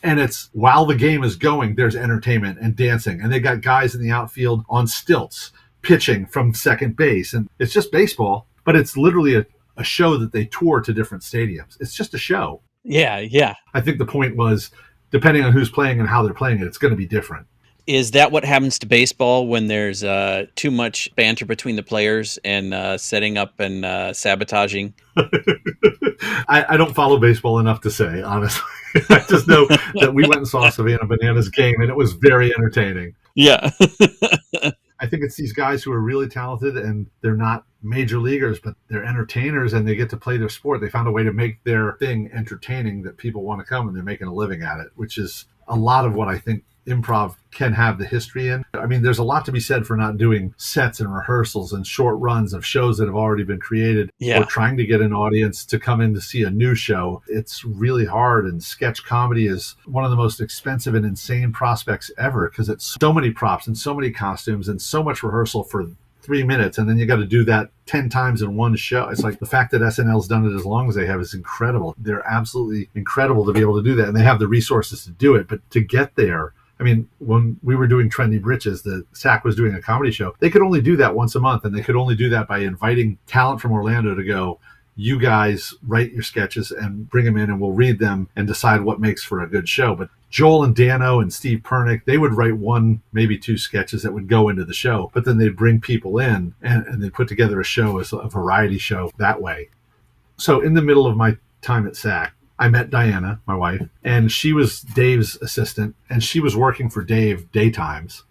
And it's while the game is going, there's entertainment and dancing. And they got guys in the outfield on stilts pitching from second base. And it's just baseball, but it's literally a show that they tour to different stadiums. It's just a show. Yeah. I think the point was, depending on who's playing and how they're playing it, it's going to be different. Is that what happens to baseball when there's too much banter between the players and setting up and sabotaging? I don't follow baseball enough to say, honestly. I just know that we went and saw Savannah Bananas game, and it was very entertaining. Yeah. I think it's these guys who are really talented, and they're not major leaguers, but they're entertainers, and they get to play their sport. They found a way to make their thing entertaining that people want to come, and they're making a living at it, which is a lot of what I think improv can have the history in. I mean, there's a lot to be said for not doing sets and rehearsals and short runs of shows that have already been created, or trying to get an audience to come in to see a new show. It's really hard, and sketch comedy is one of the most expensive and insane prospects ever because it's so many props and so many costumes and so much rehearsal for 3 minutes, and then you got to do that 10 times in one show. It's like the fact that SNL's done it as long as they have is incredible. They're absolutely incredible to be able to do that, and they have the resources to do it. But to get there, I mean, when we were doing Trendy Britches, the SAC was doing a comedy show. They could only do that once a month, and they could only do that by inviting talent from Orlando to go, you guys write your sketches and bring them in, and we'll read them and decide what makes for a good show. But Joel and Dano and Steve Pernick, they would write 1, maybe 2 sketches that would go into the show, but then they'd bring people in and they'd put together a show as a variety show that way. So in the middle of my time at SAC, I met Diana, my wife, and she was Dave's assistant, and she was working for Dave daytimes,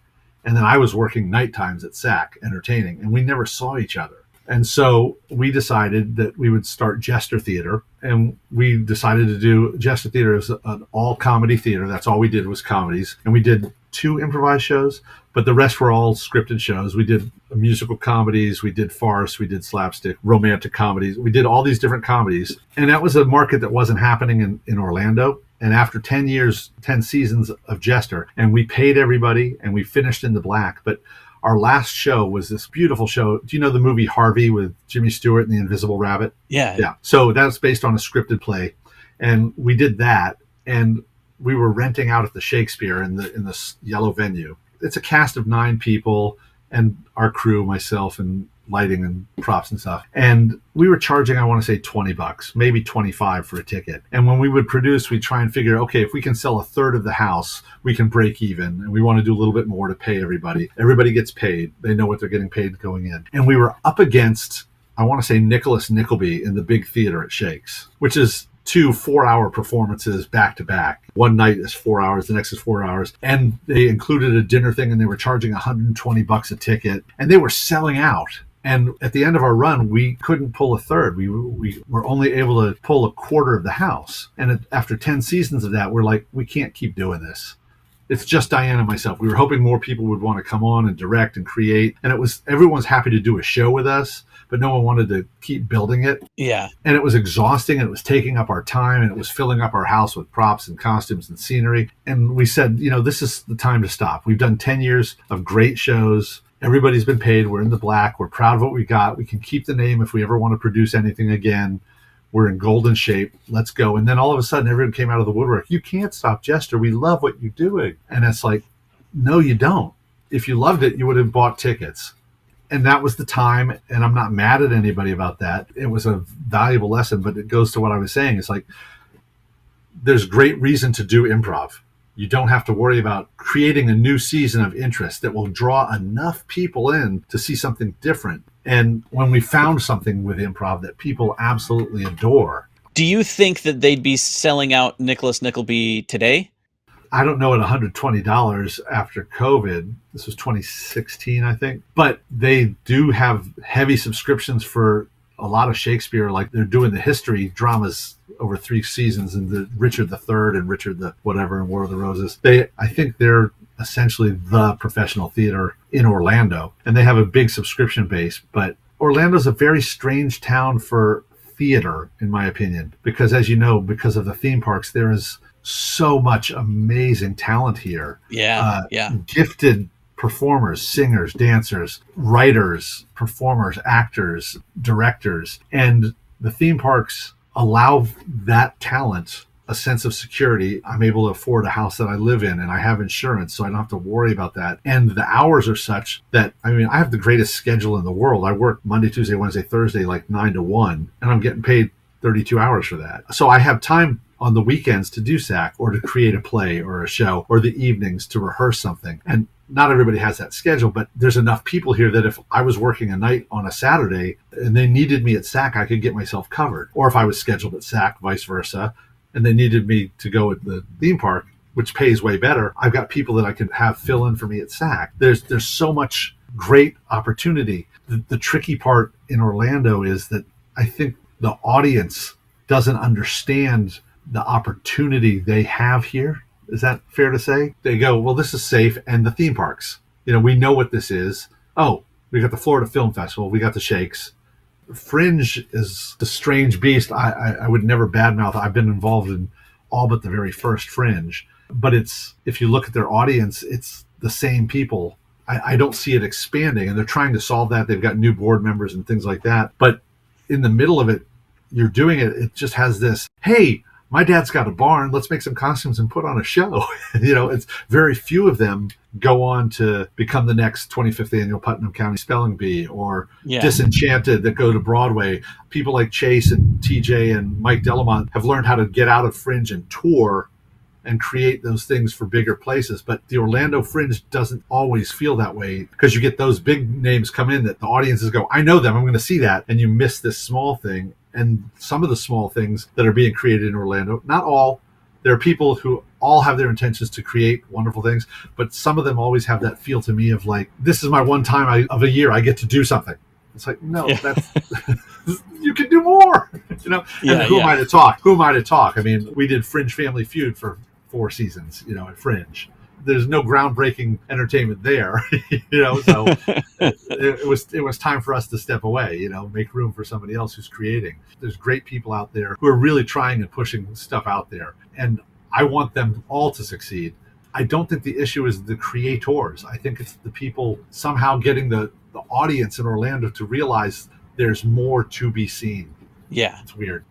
and then I was working night times at SAC entertaining, and we never saw each other. And so we decided that we would start Jester Theater, and we decided to do Jester Theater as an all-comedy theater. That's all we did was comedies, and we did 2 improvised shows, but the rest were all scripted shows. We did musical comedies, we did farce, we did slapstick, romantic comedies. We did all these different comedies. And that was a market that wasn't happening in Orlando. And after 10 years, 10 seasons of Jester, and we paid everybody and we finished in the black. But our last show was this beautiful show. Do you know the movie Harvey with Jimmy Stewart and the Invisible Rabbit? Yeah. Yeah. So that's based on a scripted play. And we did that. And we were renting out at the Shakespeare in the yellow venue. It's a cast of 9 people and our crew, myself and lighting and props and stuff. And we were charging, I want to say $20, maybe 25 for a ticket. And when we would produce, we'd try and figure, okay, if we can sell a third of the house, we can break even. And we want to do a little bit more to pay everybody. Everybody gets paid. They know what they're getting paid going in. And we were up against, I want to say, Nicholas Nickleby in the big theater at Shakes, which is 2 4-hour performances back to back. One night is 4 hours, the next is 4 hours. And they included a dinner thing and they were charging $120 a ticket and they were selling out. And at the end of our run, we couldn't pull a third. We were only able to pull a quarter of the house. And after 10 seasons of that, we're like, we can't keep doing this. It's just Diane and myself. We were hoping more people would want to come on and direct and create. And everyone's happy to do a show with us, but no one wanted to keep building it. Yeah. And it was exhausting and it was taking up our time and it was filling up our house with props and costumes and scenery. And we said, this is the time to stop. We've done 10 years of great shows. Everybody's been paid. We're in the black. We're proud of what we got. We can keep the name if we ever want to produce anything again. We're in golden shape. Let's go. And then all of a sudden, everyone came out of the woodwork. You can't stop Jester. We love what you're doing. And it's like, no, you don't. If you loved it, you would have bought tickets. And that was the time. And I'm not mad at anybody about that. It was a valuable lesson, but it goes to what I was saying. It's like, there's great reason to do improv. You don't have to worry about creating a new season of interest that will draw enough people in to see something different. And when we found something with improv that people absolutely adore. Do you think that they'd be selling out Nicholas Nickleby today? I don't know at $120 after COVID. This was 2016, I think. But they do have heavy subscriptions for a lot of Shakespeare. Like they're doing the history dramas over 3 seasons and the Richard III and Richard the whatever and War of the Roses. I think they're essentially the professional theater in Orlando, and they have a big subscription base. But Orlando's a very strange town for theater, in my opinion, because as you know, because of the theme parks, there is so much amazing talent here. Yeah. Gifted performers, singers, dancers, writers, performers, actors, directors, and the theme parks allow that talent a sense of security. I'm able to afford a house that I live in and I have insurance, so I don't have to worry about that. And the hours are such that, I have the greatest schedule in the world. I work Monday, Tuesday, Wednesday, Thursday, like 9 to 1, and I'm getting paid 32 hours for that. So I have time on the weekends to do SAC or to create a play or a show, or the evenings to rehearse something. And not everybody has that schedule, but there's enough people here that if I was working a night on a Saturday and they needed me at SAC, I could get myself covered. Or if I was scheduled at SAC, vice versa, and they needed me to go at the theme park, which pays way better, I've got people that I can have fill in for me at SAC. There's so much great opportunity. The tricky part in Orlando is that I think the audience doesn't understand the opportunity they have here. Is that fair to say? They go, well, this is safe. And the theme parks, we know what this is. Oh, we got the Florida Film Festival. We got the Shakes. Fringe is the strange beast. I would never badmouth. I've been involved in all but the very first Fringe. But if you look at their audience, it's the same people. I don't see it expanding. And they're trying to solve that. They've got new board members and things like that. But in the middle of it, you're doing it. It just has this, hey, my dad's got a barn. Let's make some costumes and put on a show. It's very few of them go on to become the next 25th annual Putnam County Spelling Bee or Disenchanted that go to Broadway. People like Chase and TJ and Mike Delamont have learned how to get out of Fringe and tour and create those things for bigger places. But the Orlando Fringe doesn't always feel that way because you get those big names come in that the audiences go, I know them, I'm going to see that. And you miss this small thing. And some of the small things that are being created in Orlando, not all, there are people who all have their intentions to create wonderful things, but some of them always have that feel to me of like, this is my one time of a year I get to do something. It's like, no, that's you can do more, And who am I to talk? We did Fringe Family Feud for 4 seasons, at Fringe. there's no groundbreaking entertainment there, so it was time for us to step away, make room for somebody else who's creating. There's great people out there who are really trying and pushing stuff out there, and I want them all to succeed. I don't think the issue is the creators. I think it's the people somehow getting the audience in Orlando to realize there's more to be seen. Yeah. It's weird.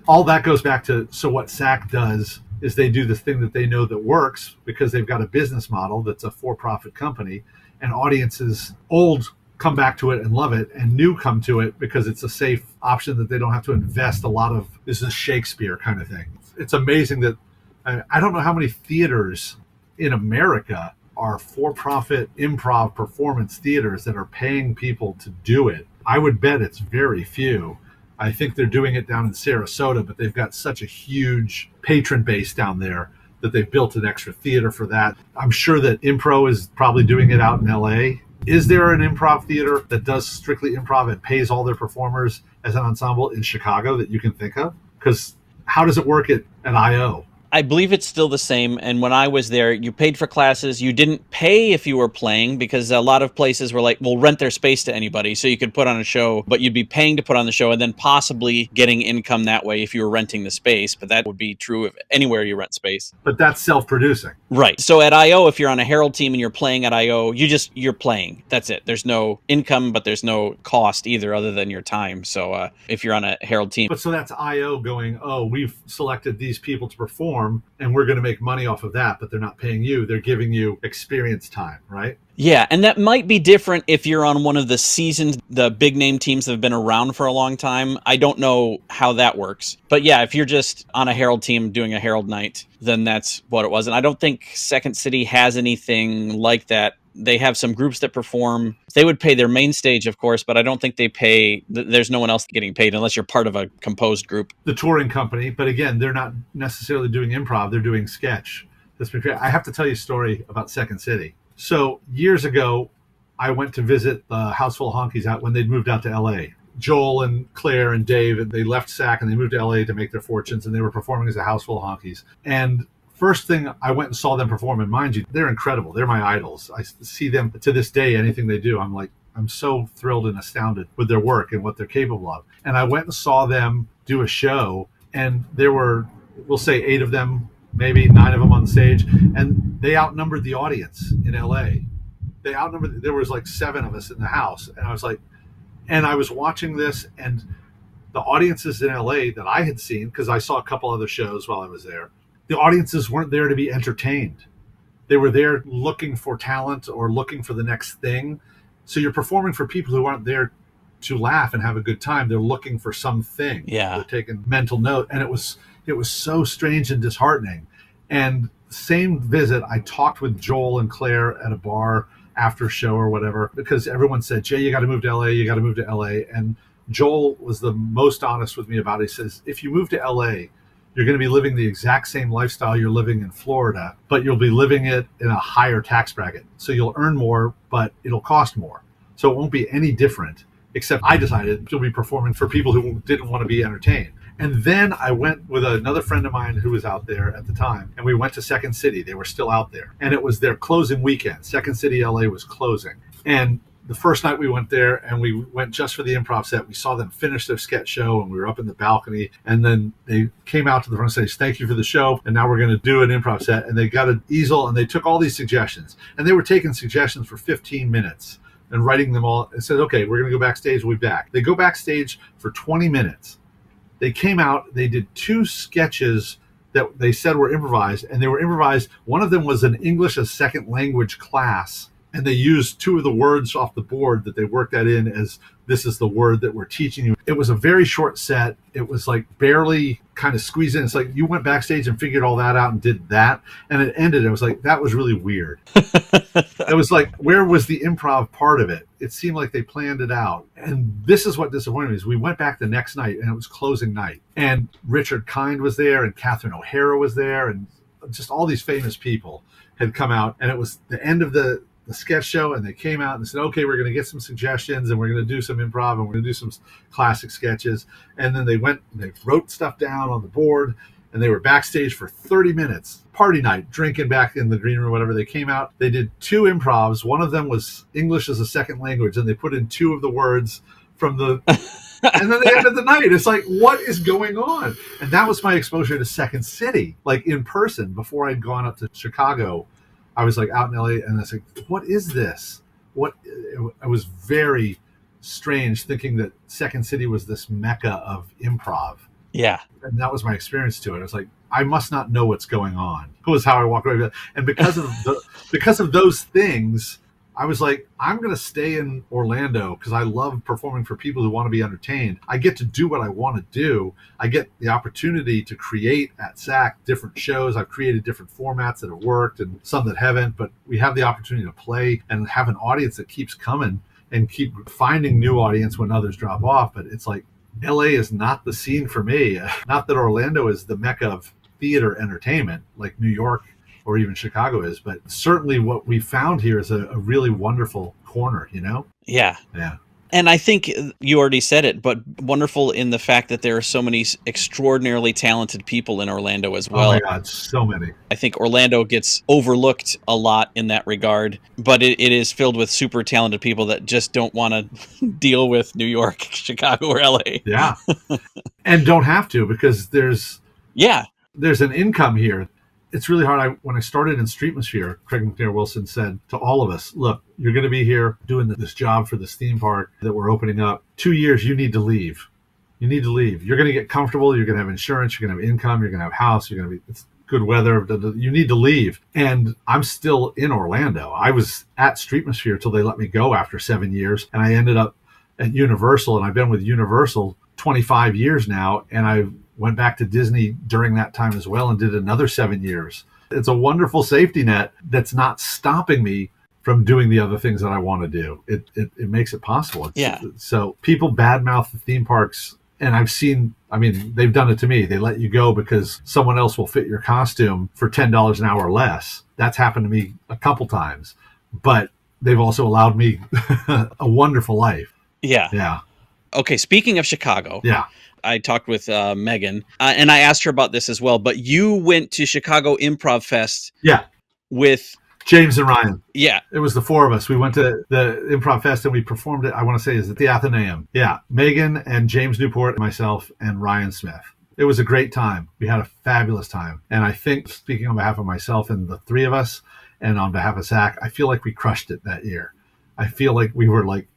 All that goes back to, so what SAC does is they do the thing that they know that works because they've got a business model that's a for-profit company, and audiences old come back to it and love it, and new come to it because it's a safe option that they don't have to invest a lot of. This is Shakespeare kind of thing. It's amazing that I don't know how many theaters in America are for-profit improv performance theaters that are paying people to do it. I would bet it's very few. I think they're doing it down in Sarasota, but they've got such a huge patron base down there that they've built an extra theater for that. I'm sure that Impro is probably doing it out in LA. Is there an improv theater that does strictly improv and pays all their performers as an ensemble in Chicago that you can think of? Because how does it work at I.O.? I believe it's still the same. And when I was there, you paid for classes. You didn't pay if you were playing, because a lot of places were like, we'll rent their space to anybody. So you could put on a show, but you'd be paying to put on the show and then possibly getting income that way if you were renting the space. But that would be true of anywhere you rent space. But that's self-producing. Right. So at I.O., if you're on a Herald team and you're playing at I.O., you're playing. That's it. There's no income, but there's no cost either other than your time. So if you're on a Herald team. But so that's I.O. going, oh, we've selected these people to perform, and we're going to make money off of that, but they're not paying you. They're giving you experience time, right? Yeah, and that might be different if you're on one of the big name teams that have been around for a long time. I don't know how that works. But yeah, if you're just on a Herald team doing a Herald night, then that's what it was. And I don't think Second City has anything like that. They have some groups that perform. They would pay their main stage, of course, but I don't think they pay. There's no one else getting paid unless you're part of a composed group. The touring company, but again, they're not necessarily doing improv. They're doing sketch. That's been great. I have to tell you a story about Second City. So years ago, I went to visit the House Full of Honkies out when they'd moved out to L.A. Joel and Claire and Dave, they left SAC and they moved to L.A. to make their fortunes, and they were performing as a House Full of Honkies. And first thing, I went and saw them perform, and mind you, they're incredible. They're my idols. I see them to this day, anything they do. I'm so thrilled and astounded with their work and what they're capable of. And I went and saw them do a show, and there were, we'll say 8 of them, maybe 9 of them on stage, and they outnumbered the audience in LA. There was like 7 of us in the house, and I was watching this, and the audiences in LA that I had seen, because I saw a couple other shows while I was there, the audiences weren't there to be entertained. They were there looking for talent or looking for the next thing. So you're performing for people who aren't there to laugh and have a good time. They're looking for something. Yeah. They're taking mental note. And it was so strange and disheartening. And same visit, I talked with Joel and Claire at a bar after a show or whatever, because everyone said, Jay, you got to move to LA. You got to move to LA. And Joel was the most honest with me about it. He says, if you move to LA, you're going to be living the exact same lifestyle you're living in Florida, but you'll be living it in a higher tax bracket. So you'll earn more, but it'll cost more. So it won't be any different, except I decided you'll be performing for people who didn't want to be entertained. And then I went with another friend of mine who was out there at the time, and we went to Second City. They were still out there. And it was their closing weekend. Second City, LA was closing. And the first night we went there, and we went just for the improv set. We saw them finish their sketch show, and we were up in the balcony. And then they came out to the front stage, thank you for the show, and now we're going to do an improv set. And they got an easel, and they took all these suggestions. And they were taking suggestions for 15 minutes and writing them all, and said, okay, we're going to go backstage, we'll be back. They go backstage for 20 minutes. They came out, they did 2 sketches that they said were improvised, and they were improvised. One of them was an English as second language class, and they used 2 of the words off the board that they worked that in as, this is the word that we're teaching you. It was a very short set. It was like barely kind of squeezed in. It's like you went backstage and figured all that out and did that, and it ended. It was like, that was really weird. It was like, where was the improv part of it? It seemed like they planned it out. And this is what disappointed me, is we went back the next night, and it was closing night. And Richard Kind was there, and Catherine O'Hara was there, and just all these famous people had come out. And it was the end of the sketch show, and they came out and said, okay, we're going to get some suggestions, and we're going to do some improv, and we're going to do some classic sketches. And then they went and they wrote stuff down on the board, and they were backstage for 30 minutes, party night, drinking back in the green room, whatever. They came out, they did 2 improvs. One of them was English as a second language, and they put in 2 of the words from the and then they ended the night. It's like, what is going on? And that was my exposure to Second City, like in person. Before I'd gone up to Chicago, I was like out in LA, and I was like, what is this? I was very strange thinking that Second City was this mecca of improv. Yeah. And that was my experience to it. I was like, I must not know what's going on. It was how I walked away. And because of those things, I was like, I'm going to stay in Orlando because I love performing for people who want to be entertained. I get to do what I want to do. I get the opportunity to create at SAC different shows. I've created different formats that have worked and some that haven't, but we have the opportunity to play and have an audience that keeps coming and keep finding new audience when others drop off. But it's like, LA is not the scene for me. Not that Orlando is the mecca of theater entertainment like New York or even Chicago is, but certainly what we found here is a really wonderful corner, you know? Yeah. Yeah. And I think you already said it, but wonderful in the fact that there are so many extraordinarily talented people in Orlando as well. Oh my God, so many. I think Orlando gets overlooked a lot in that regard, but it is filled with super talented people that just don't want to deal with New York, Chicago, or LA. Yeah. And don't have to, because there's an income here. It's really hard. When I started in Streetmosphere, Craig McNair Wilson said to all of us, look, you're going to be here doing this job for this theme park that we're opening up. 2 years, you need to leave. You need to leave. You're going to get comfortable. You're going to have insurance. You're going to have income. You're going to have a house. You're going to be, it's good weather. You need to leave. And I'm still in Orlando. I was at Streetmosphere until they let me go after 7 years. And I ended up at Universal, and I've been with Universal 25 years now. And I went back to Disney during that time as well and did another 7 years. It's a wonderful safety net that's not stopping me from doing the other things that I want to do. It makes it possible. So people badmouth the theme parks, and they've done it to me. They let you go because someone else will fit your costume for $10 an hour less. That's happened to me a couple times, but they've also allowed me a wonderful life. Yeah. Yeah. Okay. Speaking of Chicago. Yeah. I talked with Megan, and I asked her about this as well. But you went to Chicago Improv Fest, with James and Ryan. Yeah, it was the 4 of us. We went to the Improv Fest and we performed it. I want to say is at the Athenaeum. Yeah, Megan and James Newport, myself, and Ryan Smith. It was a great time. We had a fabulous time, and I think, speaking on behalf of myself and the 3 of us, and on behalf of SAC, I feel like we crushed it that year. I feel like we were like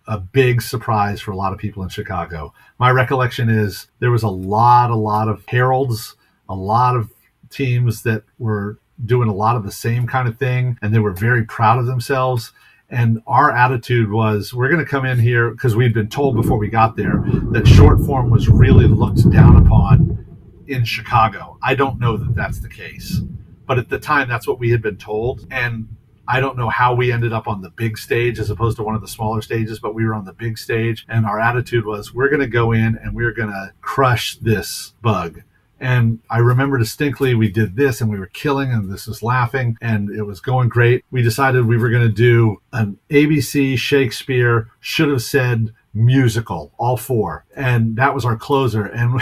a big surprise for a lot of people in Chicago. My recollection is there was a lot of heralds, a lot of teams that were doing a lot of the same kind of thing, and they were very proud of themselves. And our attitude was, we're going to come in here, because we'd been told before we got there that short form was really looked down upon in Chicago. I don't know that that's the case, but at the time, that's what we had been told. And I don't know how we ended up on the big stage as opposed to one of the smaller stages, but we were on the big stage, and our attitude was, we're going to go in and we're going to crush this bug. And I remember distinctly, we did this and we were killing, and this was laughing, and it was going great. We decided we were going to do an ABC Shakespeare should have said musical, all 4. And that was our closer. And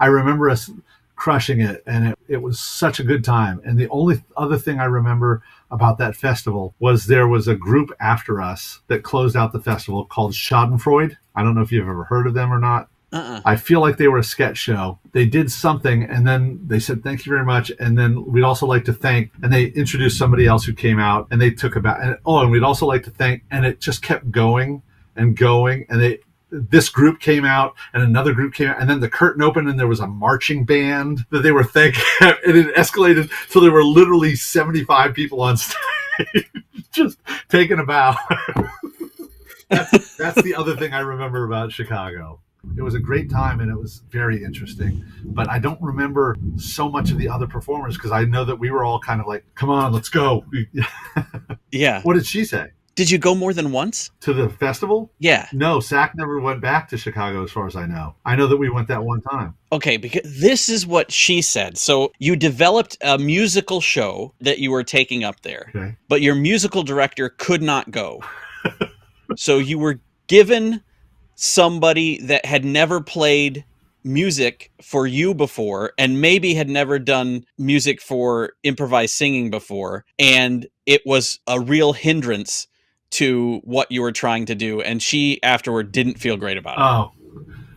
I remember us crushing it, and it was such a good time. And the only other thing I remember about that festival was there was a group after us that closed out the festival called Schadenfreude. I don't know if you've ever heard of them or not. I feel like they were a sketch show. They did something, and then they said, thank you very much. And then we'd also like to thank, and they introduced somebody else who came out, and they took about, and we'd also like to thank, and it just kept going and going. And this group came out, and another group came out, and then the curtain opened, and there was a marching band that they were thanking, and it escalated till there were literally 75 people on stage just taking a bow. That's the other thing I remember about Chicago. It was a great time, and it was very interesting. But I don't remember so much of the other performers, because I know that we were all kind of like, come on, let's go. Yeah. What did she say? Did you go more than once? To the festival? Yeah. No, SAC never went back to Chicago as far as I know. I know that we went that one time. Okay, because this is what she said. So you developed a musical show that you were taking up there, okay, but your musical director could not go. So you were given somebody that had never played music for you before and maybe had never done music for improvised singing before, and it was a real hindrance to what you were trying to do, and she afterward didn't feel great about it. Oh,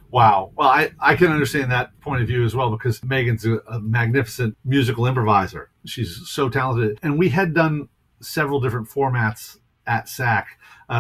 wow. Well, I can understand that point of view as well, because Megan's a magnificent musical improviser. She's so talented. And we had done several different formats at SAC.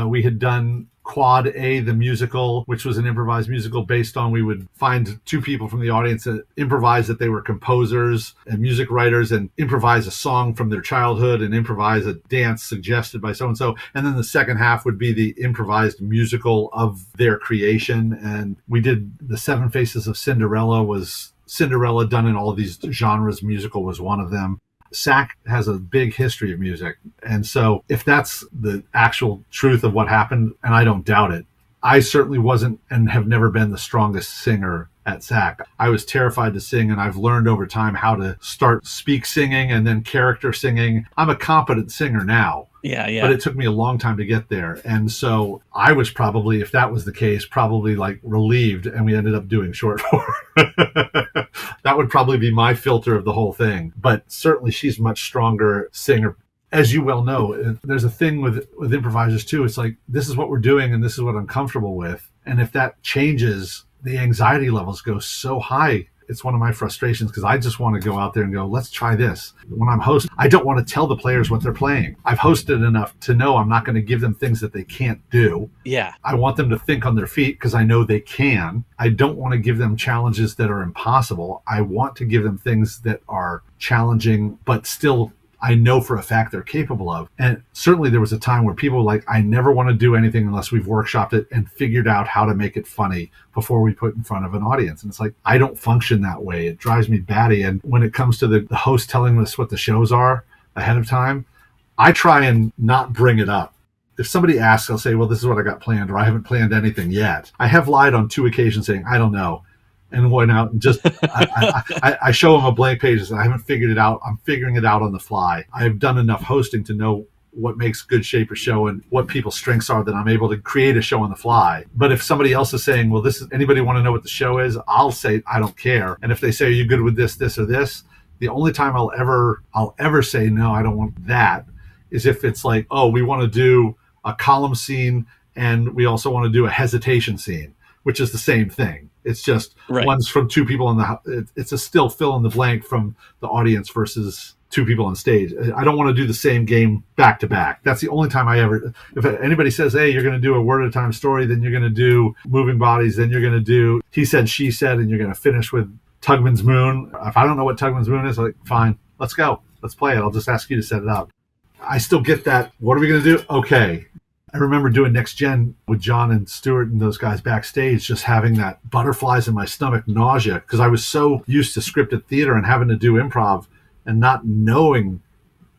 We had done Quad A, the musical, which was an improvised musical based on, we would find two people from the audience that improvise that they were composers and music writers and improvise a song from their childhood and improvise a dance suggested by so-and-so. And then the second half would be the improvised musical of their creation. And we did the Seven Faces of Cinderella, was Cinderella done in all of these genres. Musical was one of them. SAC has a big history of music. And so if that's the actual truth of what happened, and I don't doubt it, I certainly wasn't and have never been the strongest singer at SAC. I was terrified to sing, and I've learned over time how to start speak singing and then character singing. I'm a competent singer now. Yeah. But it took me a long time to get there. And so I was probably, if that was the case, probably like relieved, and we ended up doing short form. That would probably be my filter of the whole thing. But certainly she's a much stronger singer. As you well know, there's a thing with improvisers too. It's like, this is what we're doing and this is what I'm comfortable with. And if that changes, the anxiety levels go so high. It's one of my frustrations, because I just want to go out there and go, let's try this. When I'm hosting, I don't want to tell the players what they're playing. I've hosted enough to know I'm not going to give them things that they can't do. Yeah. I want them to think on their feet, because I know they can. I don't want to give them challenges that are impossible. I want to give them things that are challenging, but still I know for a fact they're capable of. And certainly there was a time where people were like, I never want to do anything unless we've workshopped it and figured out how to make it funny before we put it in front of an audience. And it's like, I don't function that way. It drives me batty. And when it comes to the host telling us what the shows are ahead of time, I try and not bring it up. If somebody asks, I'll say, well, this is what I got planned, or I haven't planned anything yet. I have lied on 2 occasions saying, I don't know. And went out and just, I show them a blank page and I haven't figured it out. I'm figuring it out on the fly. I've done enough hosting to know what makes good shape a show and what people's strengths are, that I'm able to create a show on the fly. But if somebody else is saying, well, this is, anybody want to know what the show is? I'll say, I don't care. And if they say, are you good with this, this, or this? The only time I'll ever say, no, I don't want that, is if it's like, oh, we want to do a column scene and we also want to do a hesitation scene, which is the same thing. It's just one's from 2 people on the, it's a still fill in the blank from the audience versus 2 people on stage. I don't want to do the same game back to back. That's the only time I ever, if anybody says, hey, you're going to do a word at a time story, then you're going to do moving bodies, then you're going to do he said, she said, and you're going to finish with Tugman's Moon. If I don't know what Tugman's Moon is, I'm like, fine, let's go. Let's play it. I'll just ask you to set it up. I still get that. What are we going to do? Okay. I remember doing Next Gen with John and Stuart and those guys backstage, just having that butterflies in my stomach nausea, because I was so used to scripted theater and having to do improv and not knowing.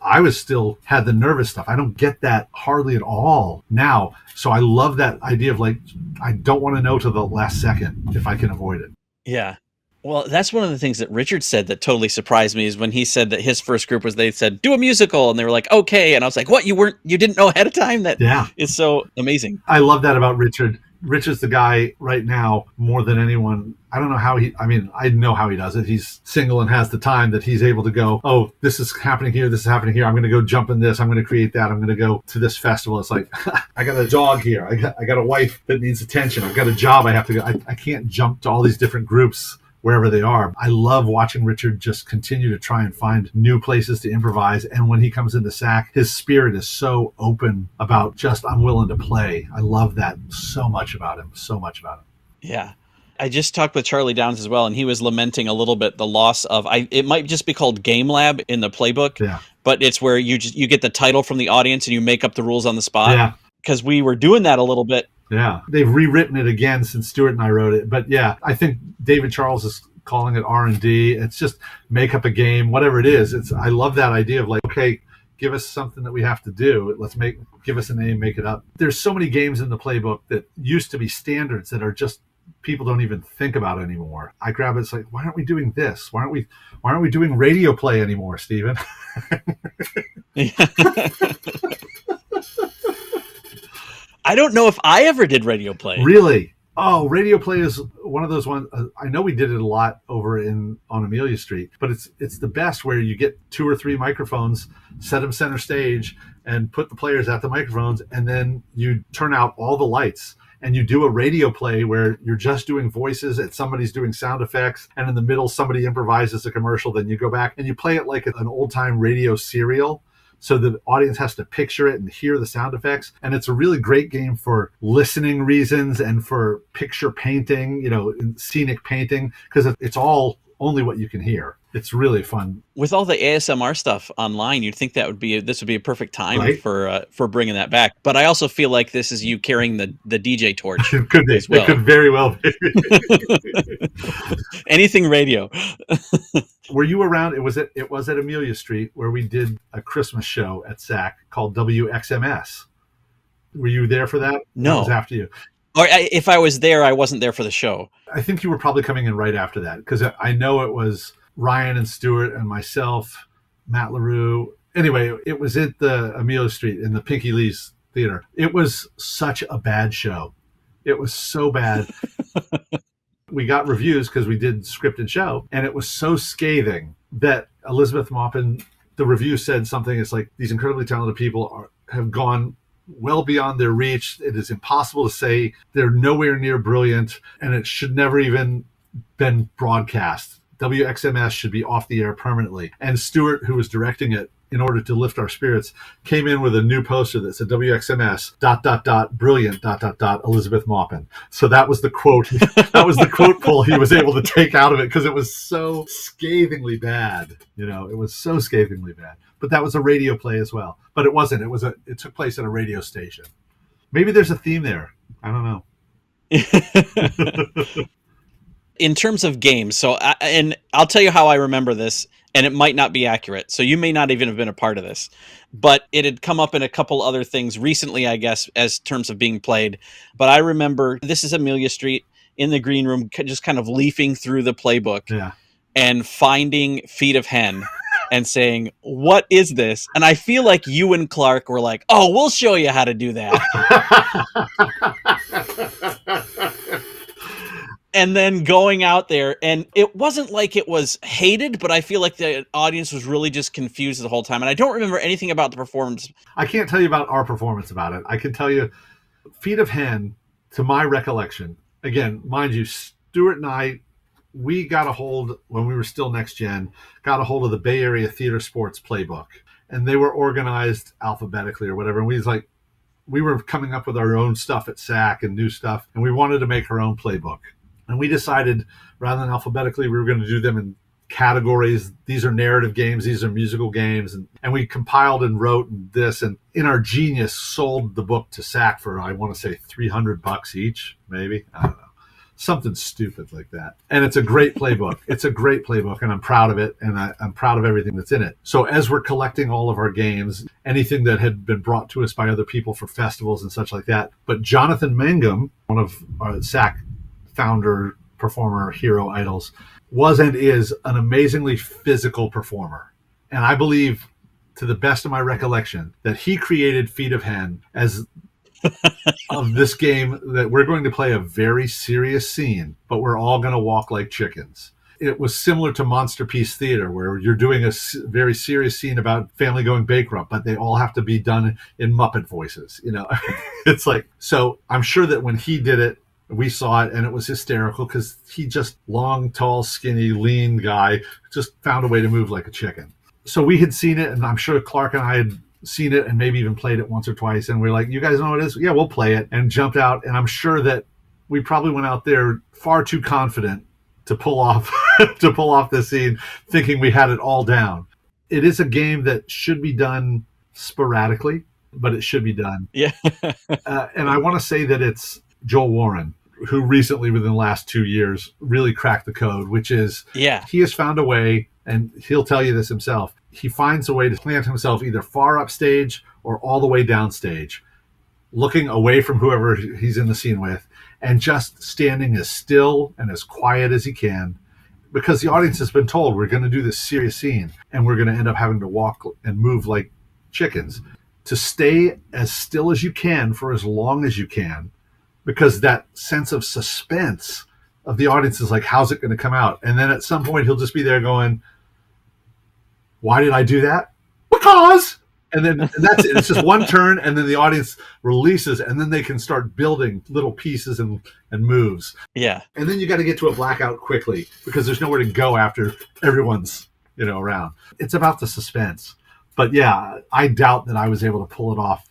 I was still had the nervous stuff. I don't get that hardly at all now. So I love that idea of like, I don't want to know till the last second if I can avoid it. Yeah. Well, that's one of the things that Richard said that totally surprised me, is when he said that his first group was, they said, do a musical. And they were like, okay. And I was like, what? You didn't know ahead of time? That is so amazing. I love that about Richard. Richard's the guy right now more than anyone. I don't know how I know how he does it. He's single and has the time that he's able to go, oh, this is happening here. This is happening here. I'm going to go jump in this. I'm going to create that. I'm going to go to this festival. It's like, I got a dog here. I got a wife that needs attention. I've got a job I have to go. I can't jump to all these different groups wherever they are. I love watching Richard just continue to try and find new places to improvise. And when he comes into SAC, his spirit is so open about just, I'm willing to play. I love that so much about him. Yeah. I just talked with Charlie Downs as well, and he was lamenting a little bit the loss of, it might just be called Game Lab in the playbook, but it's where you get the title from the audience and you make up the rules on the spot. Yeah. Because we were doing that a little bit. Yeah, they've rewritten it again since Stuart and I wrote it. But yeah, I think David Charles is calling it R&D. It's just make up a game, whatever it is. I love that idea of like, okay, give us something that we have to do. Give us a name, make it up. There's so many games in the playbook that used to be standards that are just people don't even think about anymore. I grab it. It's like, why aren't we doing this? Why aren't we doing radio play anymore, Stephen? I don't know if I ever did radio play. Really? Oh, radio play is one of those ones. I know we did it a lot over on Amelia Street, but it's the best where you get 2 or 3 microphones, set them center stage, and put the players at the microphones, and then you turn out all the lights. And you do a radio play where you're just doing voices and somebody's doing sound effects, and in the middle somebody improvises a commercial. Then you go back and you play it like an old time radio serial. So the audience has to picture it and hear the sound effects. And it's a really great game for listening reasons and for picture painting, scenic painting, because it's all only what you can hear. It's really fun. With all the ASMR stuff online, you'd think this would be a perfect time, right? for bringing that back. But I also feel like this is you carrying the DJ torch. It could be. As well. It could very well be. Anything radio. Were you around? It was at Amelia Street where we did a Christmas show at SAC called WXMS. Were you there for that? No. That was after you. Or if I was there, I wasn't there for the show. I think you were probably coming in right after that, because I know it was Ryan and Stuart and myself, Matt LaRue. Anyway, it was at the Amelia Street in the Pinky Lee's Theater. It was such a bad show. It was so bad. We got reviews because we did script and show, and it was so scathing that Elizabeth Maupin, the review said something. It's like, these incredibly talented people have gone well beyond their reach. It is impossible to say. They're nowhere near brilliant, and it should never even been broadcast. WXMS should be off the air permanently. And Stuart, who was directing it, in order to lift our spirits, came in with a new poster that said WXMS ... brilliant ... Elizabeth Maupin. So that was the quote. That was the quote pull he was able to take out of it, because it was so scathingly bad. It was so scathingly bad. But that was a radio play as well. But it wasn't. It took place at a radio station. Maybe there's a theme there. I don't know. In terms of games, and I'll tell you how I remember this, and it might not be accurate, so you may not even have been a part of this, but it had come up in a couple other things recently, I guess, as terms of being played. But I remember, this is Amelia Street, in the green room, just kind of leafing through the playbook, Yeah. and finding Feet of Hen and saying, "What is this?" And I feel like you and Clark were like, "Oh, we'll show you how to do that." And then going out there, and it wasn't like it was hated, but I feel like the audience was really just confused the whole time. And I don't remember anything about the performance. I can't tell you about our performance about it. I can tell you, Feet of Hen, to my recollection, again, mind you, Stuart and I, we got a hold, when we were still Next Gen, got a hold of the Bay Area Theater Sports Playbook. And they were organized alphabetically or whatever. And we were coming up with our own stuff at SAC and new stuff. And we wanted to make our own playbook. And we decided, rather than alphabetically, we were going to do them in categories. These are narrative games. These are musical games. And we compiled and wrote this, and in our genius sold the book to SAC for, I want to say, $300 each, maybe. I don't know. Something stupid like that. And it's a great playbook. It's a great playbook, and I'm proud of it, and I'm proud of everything that's in it. So as we're collecting all of our games, anything that had been brought to us by other people for festivals and such like that, but Jonathan Mangum, one of our SAC founder, performer, hero idols, was and is an amazingly physical performer. And I believe, to the best of my recollection, that he created Feet of Hen as of this game, that we're going to play a very serious scene, but we're all going to walk like chickens. It was similar to Monster Piece Theater, where you're doing a very serious scene about family going bankrupt, but they all have to be done in Muppet voices. It's like, so I'm sure that when he did it, we saw it, and it was hysterical, because he just, long, tall, skinny, lean guy, just found a way to move like a chicken. So we had seen it, and I'm sure Clark and I had seen it and maybe even played it once or twice, and we're like, you guys know what it is? Yeah, we'll play it, and jumped out. And I'm sure that we probably went out there far too confident to pull off this scene, thinking we had it all down. It is a game that should be done sporadically, but it should be done. Yeah. And I want to say that it's Joel Warren who recently, within the last 2 years, really cracked the code, which is, he has found a way, and he'll tell you this himself, he finds a way to plant himself either far upstage or all the way downstage, looking away from whoever he's in the scene with, and just standing as still and as quiet as he can, because the audience has been told, we're going to do this serious scene, and we're going to end up having to walk and move like chickens. To stay as still as you can for as long as you can, because that sense of suspense of the audience is like, how's it going to come out? And then at some point he'll just be there going, why did I do that? Because. And then that's it. It's just one turn, and then the audience releases, and then they can start building little pieces and moves. Yeah. And then you got to get to a blackout quickly because there's nowhere to go after everyone's, around. It's about the suspense. But yeah, I doubt that I was able to pull it off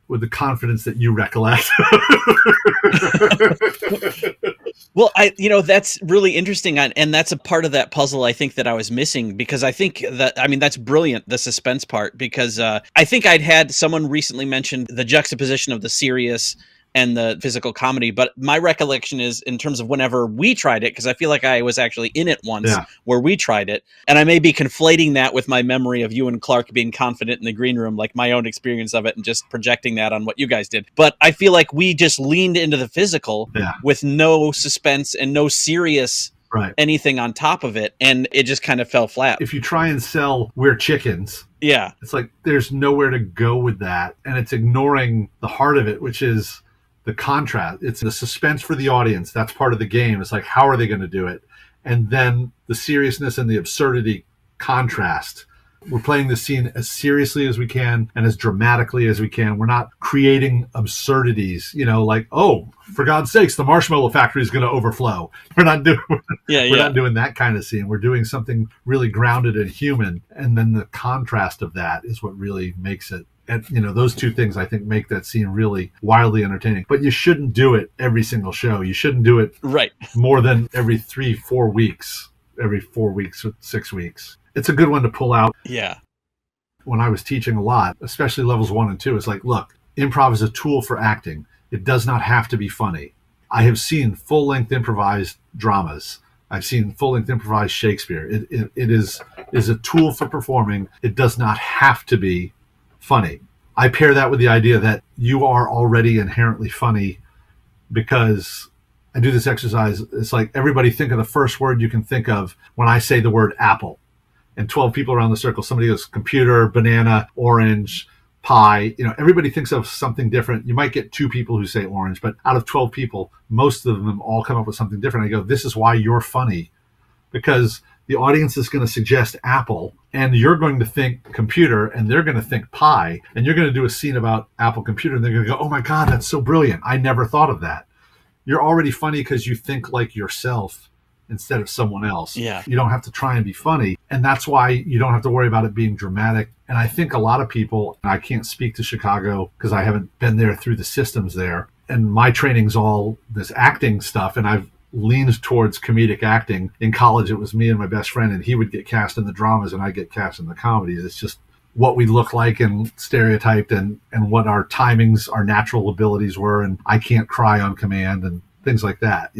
with the confidence that you recollect. Well, that's really interesting. And that's a part of that puzzle I think that I was missing, because I think that's brilliant, the suspense part, because I think I'd had someone recently mention the juxtaposition of the serious and the physical comedy. But my recollection is in terms of whenever we tried it, because I feel like I was actually in it once where we tried it. And I may be conflating that with my memory of you and Clark being confident in the green room, like my own experience of it, and just projecting that on what you guys did. But I feel like we just leaned into the physical with no suspense and no serious anything on top of it. And it just kind of fell flat. If you try and sell we're chickens, it's like there's nowhere to go with that. And it's ignoring the heart of it, which is the contrast. It's the suspense for the audience. That's part of the game. It's like, how are they going to do it? And then the seriousness and the absurdity contrast. We're playing the scene as seriously as we can and as dramatically as we can. We're not creating absurdities, like, oh, for God's sakes, the marshmallow factory is going to overflow. We're not doing not doing that kind of scene. We're doing something really grounded and human. And then the contrast of that is what really makes it. And, those two things, I think, make that scene really wildly entertaining. But you shouldn't do it every single show. You shouldn't do it more than every 3-4 weeks, every 4 weeks or 6 weeks. It's a good one to pull out. Yeah. When I was teaching a lot, especially levels 1 and 2, it's like, look, improv is a tool for acting. It does not have to be funny. I have seen full-length improvised dramas. I've seen full-length improvised Shakespeare. It is a tool for performing. It does not have to be funny. I pair that with the idea that you are already inherently funny, because I do this exercise. It's like, everybody think of the first word you can think of when I say the word apple. And 12 people around the circle, somebody goes computer, banana, orange, pie. Everybody thinks of something different. You might get 2 people who say orange, but out of 12 people, most of them all come up with something different. I go, this is why you're funny, because the audience is going to suggest apple, and you're going to think computer, and they're going to think pie, and you're going to do a scene about Apple computer, and they're going to go, oh my God, that's so brilliant. I never thought of that. You're already funny because you think like yourself instead of someone else. Yeah. You don't have to try and be funny. And that's why you don't have to worry about it being dramatic. And I think a lot of people, and I can't speak to Chicago because I haven't been there through the systems there. And my training's all this acting stuff. And I've leaned towards comedic acting. In college, it was me and my best friend, and he would get cast in the dramas and I'd get cast in the comedies. It's just what we look like and stereotyped, and what our timings, our natural abilities were. And I can't cry on command and things like that,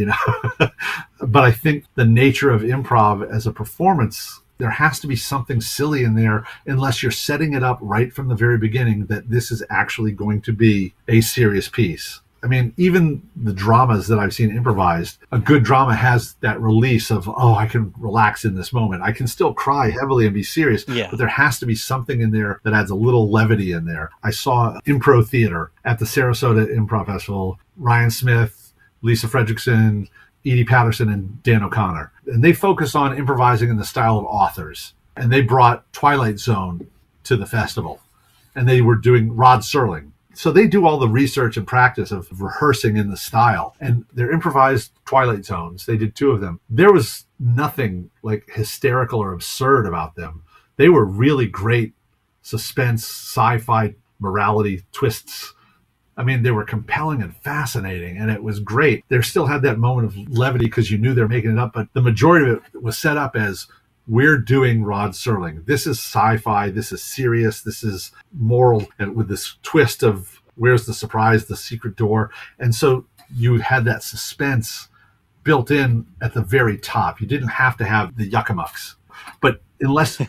But I think the nature of improv as a performance, there has to be something silly in there, unless you're setting it up right from the very beginning that this is actually going to be a serious piece. I mean, even the dramas that I've seen improvised, a good drama has that release of, oh, I can relax in this moment. I can still cry heavily and be serious, but there has to be something in there that adds a little levity in there. I saw Impro Theater at the Sarasota Improv Festival. Ryan Smith, Lisa Fredrickson, Edie Patterson, and Dan O'Connor. And they focus on improvising in the style of authors. And they brought Twilight Zone to the festival. And they were doing Rod Serling. So they do all the research and practice of rehearsing in the style. And they're improvised Twilight Zones. They did 2 of them. There was nothing like hysterical or absurd about them. They were really great suspense, sci-fi, morality twists. I mean, they were compelling and fascinating, and it was great. There still had that moment of levity because you knew they were making it up, but the majority of it was set up as, we're doing Rod Serling. This is sci-fi. This is serious. This is moral, and with this twist of where's the surprise, the secret door. And so you had that suspense built in at the very top. You didn't have to have the yuckamucks. But unless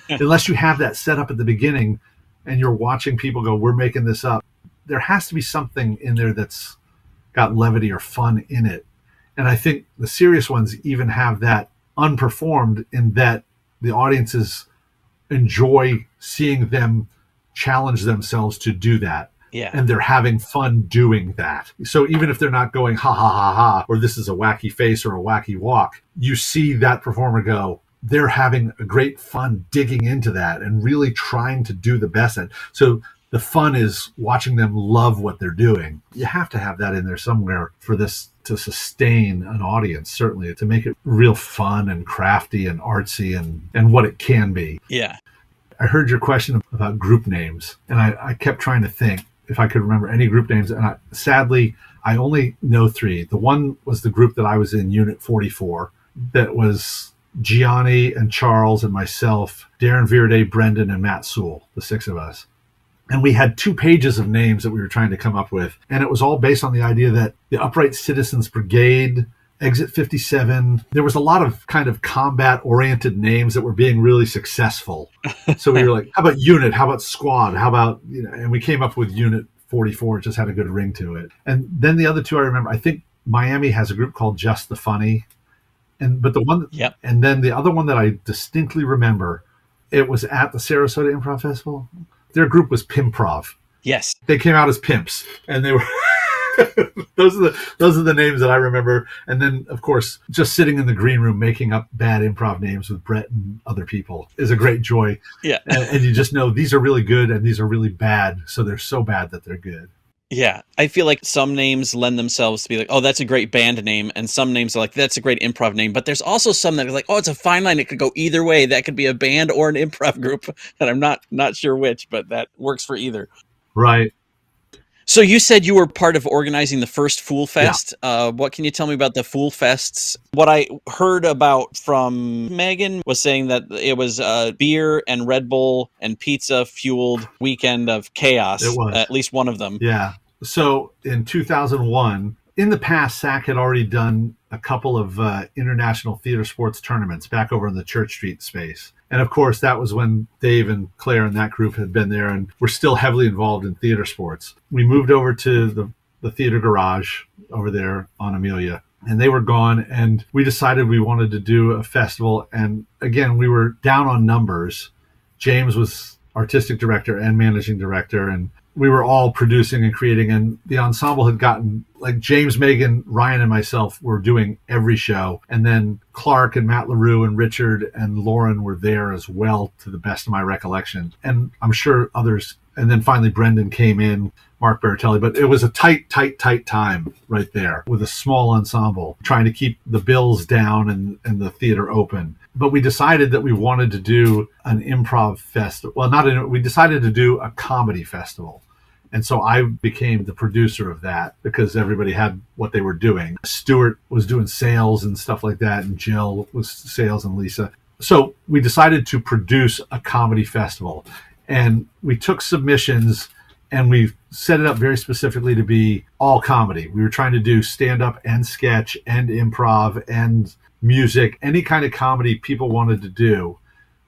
you have that set up at the beginning and you're watching people go, we're making this up, there has to be something in there that's got levity or fun in it. And I think the serious ones even have that unperformed, in that the audiences enjoy seeing them challenge themselves to do that. Yeah. and they're having fun doing that. So even if they're not going ha ha ha ha, or this is a wacky face or a wacky walk, you see that performer go, they're having a great fun digging into that and really trying to do the best at it. So the fun is watching them love what they're doing. You have to have that in there somewhere for this to sustain an audience, certainly, to make it real fun and crafty and artsy and what it can be. Yeah. I heard your question about group names, and I kept trying to think if I could remember any group names. And sadly, I only know three. The one was the group that I was in, Unit 44, that was Gianni and Charles and myself, Darren Vierday, Brendan, and Matt Sewell, the six of us. And we had 2 pages of names that we were trying to come up with. And it was all based on the idea that the Upright Citizens Brigade, Exit 57, there was a lot of kind of combat-oriented names that were being really successful. So we were like, how about Unit? How about Squad? How about, and we came up with Unit 44. It just had a good ring to it. And then the other 2 I remember, I think Miami has a group called Just the Funny. But the one, yep. And then the other one that I distinctly remember, it was at the Sarasota Improv Festival. Their group was Pimprov. Yes. They came out as pimps, and they were those are the names that I remember. And then, of course, just sitting in the green room making up bad improv names with Brett and other people is a great joy. Yeah. And you just know these are really good and these are really bad, so they're so bad that they're good. Yeah, I feel like some names lend themselves to be like, oh, that's a great band name, and some names are like, that's a great improv name. But there's also some that are like, oh, it's a fine line. It could go either way. That could be a band or an improv group, and I'm not sure which, but that works for either. Right. So you said you were part of organizing the first Fool Fest. Yeah. What can you tell me about the Fool Fests? What I heard about from Megan was saying that it was a beer and Red Bull and pizza fueled weekend of chaos. It was. At least one of them. Yeah. So in 2001, in the past, SAC had already done a couple of international theater sports tournaments back over in the Church Street space. And of course, that was when Dave and Claire and that group had been there and were still heavily involved in theater sports. We moved over to the theater garage over there on Amelia, and they were gone. And we decided we wanted to do a festival. And again, we were down on numbers. James was artistic director and managing director, and we were all producing and creating, and the ensemble had gotten, like James, Megan, Ryan, and myself were doing every show. And then Clark and Matt LaRue and Richard and Lauren were there as well, to the best of my recollection. And I'm sure others. And then finally Brendan came in, Mark Baratelli. But it was a tight time right there with a small ensemble trying to keep the bills down and the theater open. But we decided that we wanted to do an improv festival. Well, we decided to do a comedy festival. And so I became the producer of that because everybody had what they were doing. Stuart was doing sales and stuff like that, and Jill was sales, and Lisa. So we decided to produce a comedy festival. And we took submissions and we set it up very specifically to be all comedy. We were trying to do stand-up and sketch and improv and music, any kind of comedy people wanted to do.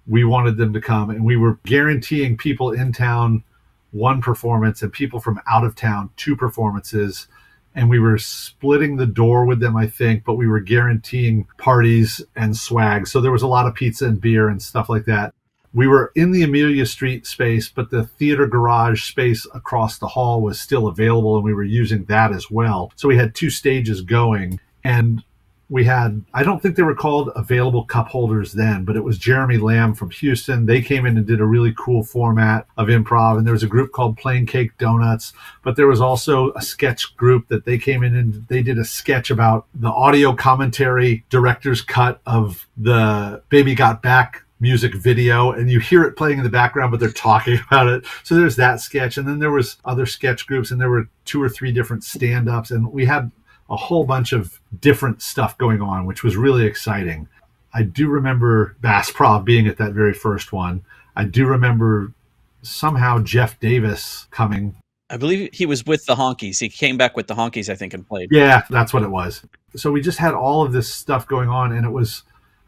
We wanted them to come, and we were guaranteeing people in town 1 performance and people from out of town 2 performances. And we were splitting the door with them, I think, but we were guaranteeing parties and swag. So there was a lot of pizza and beer and stuff like that. We were in the Amelia Street space, but the theater garage space across the hall was still available, and we were using that as well. So we had 2 stages going, and we had, I don't think they were called available cup holders then, but it was Jeremy Lamb from Houston. They came in and did a really cool format of improv. And there was a group called Plain Cake Donuts, but there was also a sketch group that they came in and they did a sketch about the audio commentary director's cut of the Baby Got Back music video, and you hear it playing in the background, but they're talking about it. So there's that sketch. And then there was other sketch groups, and there were 2 or 3 different stand-ups, and we had a whole bunch of different stuff going on, which was really exciting. I do remember Bass Prov being at that very first one. I do remember somehow Jeff Davis coming. I believe he was with the Honkies. He came back with the Honkies, I think, and played. Yeah, that's what it was. So we just had all of this stuff going on, and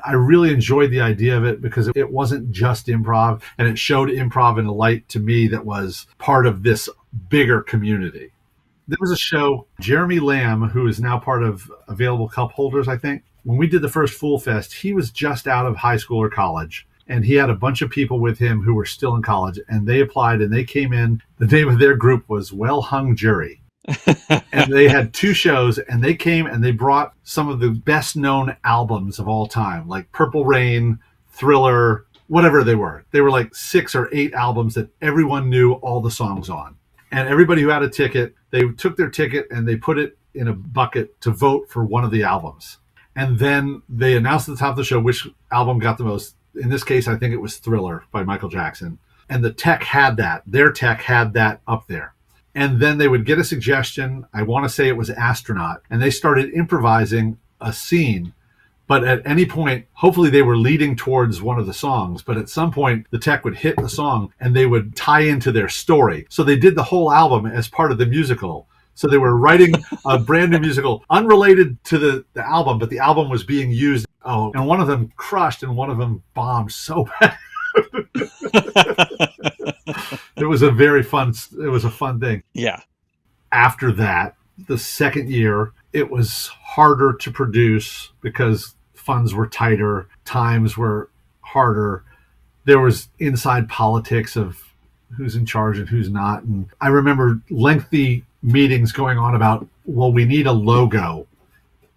I really enjoyed the idea of it because it wasn't just improv, and it showed improv in a light to me that was part of this bigger community. There was a show, Jeremy Lamb, who is now part of Available Cup Holders, I think. When we did the first Fool Fest, he was just out of high school or college. and he had a bunch of people with him who were still in college, and they applied and they came in. The name of their group was Well Hung Jury. And they had 2 shows, and they came and they brought some of the best known albums of all time, like Purple Rain, Thriller, whatever they were. They were like 6 or 8 albums that everyone knew all the songs on. And everybody who had a ticket, they took their ticket and they put it in a bucket to vote for one of the albums. And then they announced at the top of the show which album got the most. In this case, I think it was Thriller by Michael Jackson. And the tech had that. Their tech had that up there. And then they would get a suggestion. I want to say it was Astronaut. And they started improvising a scene. But at any point, hopefully they were leading towards one of the songs. But at some point, the tech would hit the song and they would tie into their story. So they did the whole album as part of the musical. So they were writing a brand new musical unrelated to the album, but the album was being used. Oh, and one of them crushed and one of them bombed so bad. It was a fun thing. Yeah. After that, the second year, it was harder to produce because funds were tighter, times were harder. There was inside politics of who's in charge and who's not. And I remember lengthy meetings going on about, well, we need a logo.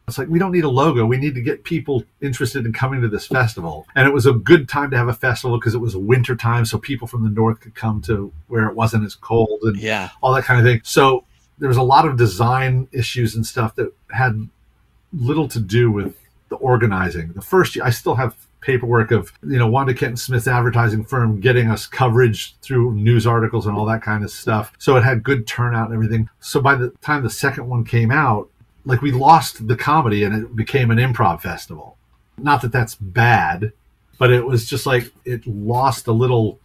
It's like, we don't need a logo. We need to get people interested in coming to this festival. And it was a good time to have a festival because it was winter time, so people from the north could come to where it wasn't as cold and all that kind of thing. So there was a lot of design issues and stuff that had little to do with the organizing. The first year, I still have paperwork of, Wanda Kenton Smith's advertising firm getting us coverage through news articles and all that kind of stuff. So it had good turnout and everything. So by the time the second one came out, like, we lost the comedy and it became an improv festival. Not that that's bad, but it was just like it lost a little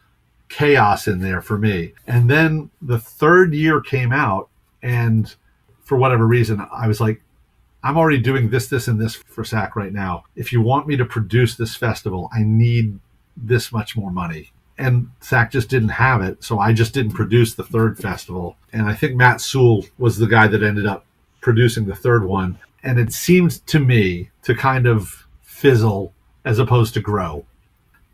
chaos in there for me. And then the third year came out, and for whatever reason, I was like, I'm already doing this, and this for SAC right now. If you want me to produce this festival, I need this much more money. And SAC just didn't have it, so I just didn't produce the third festival. And I think Matt Sewell was the guy that ended up producing the third one. And it seemed to me to kind of fizzle as opposed to grow.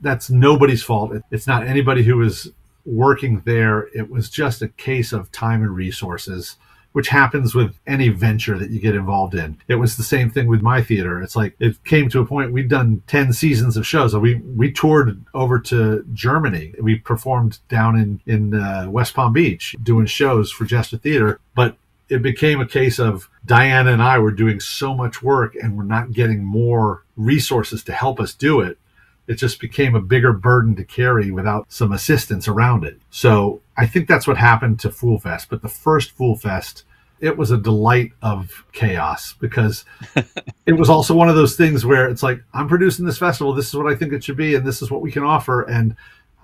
That's nobody's fault. It's not anybody who was working there. It was just a case of time and resources, which happens with any venture that you get involved in. It was the same thing with my theater. It's like, it came to a point, we'd done 10 seasons of shows. So we toured over to Germany. We performed down in West Palm Beach doing shows for Jester Theater. But it became a case of Diana and I were doing so much work and we're not getting more resources to help us do it. It just became a bigger burden to carry without some assistance around it. So I think that's what happened to Fool Fest. But the first Fool Fest, it was a delight of chaos because it was also one of those things where it's like, I'm producing this festival. This is what I think it should be. And this is what we can offer. And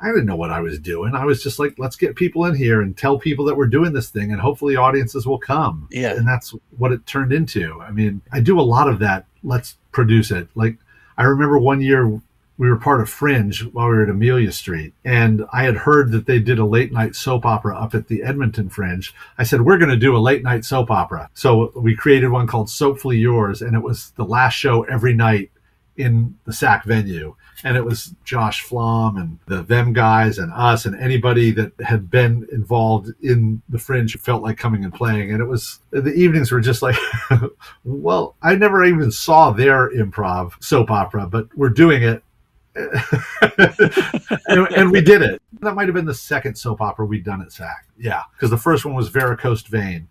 I didn't know what I was doing. I was just like, let's get people in here and tell people that we're doing this thing and hopefully audiences will come. Yeah. And that's what it turned into. I mean, I do a lot of that. Let's produce it. Like, I remember one year we were part of Fringe while we were at Amelia Street. And I had heard that they did a late night soap opera up at the Edmonton Fringe. I said, we're going to do a late night soap opera. So we created one called Soapfully Yours. And it was the last show every night in the SAC venue. And it was Josh Flom and the Them guys and us and anybody that had been involved in the Fringe felt like coming and playing. And it was, the evenings were just like, well, I never even saw their improv soap opera, but we're doing it. and we did it. That might have been the second soap opera we'd done at SAC. Yeah, because the first one was Varicose Vein,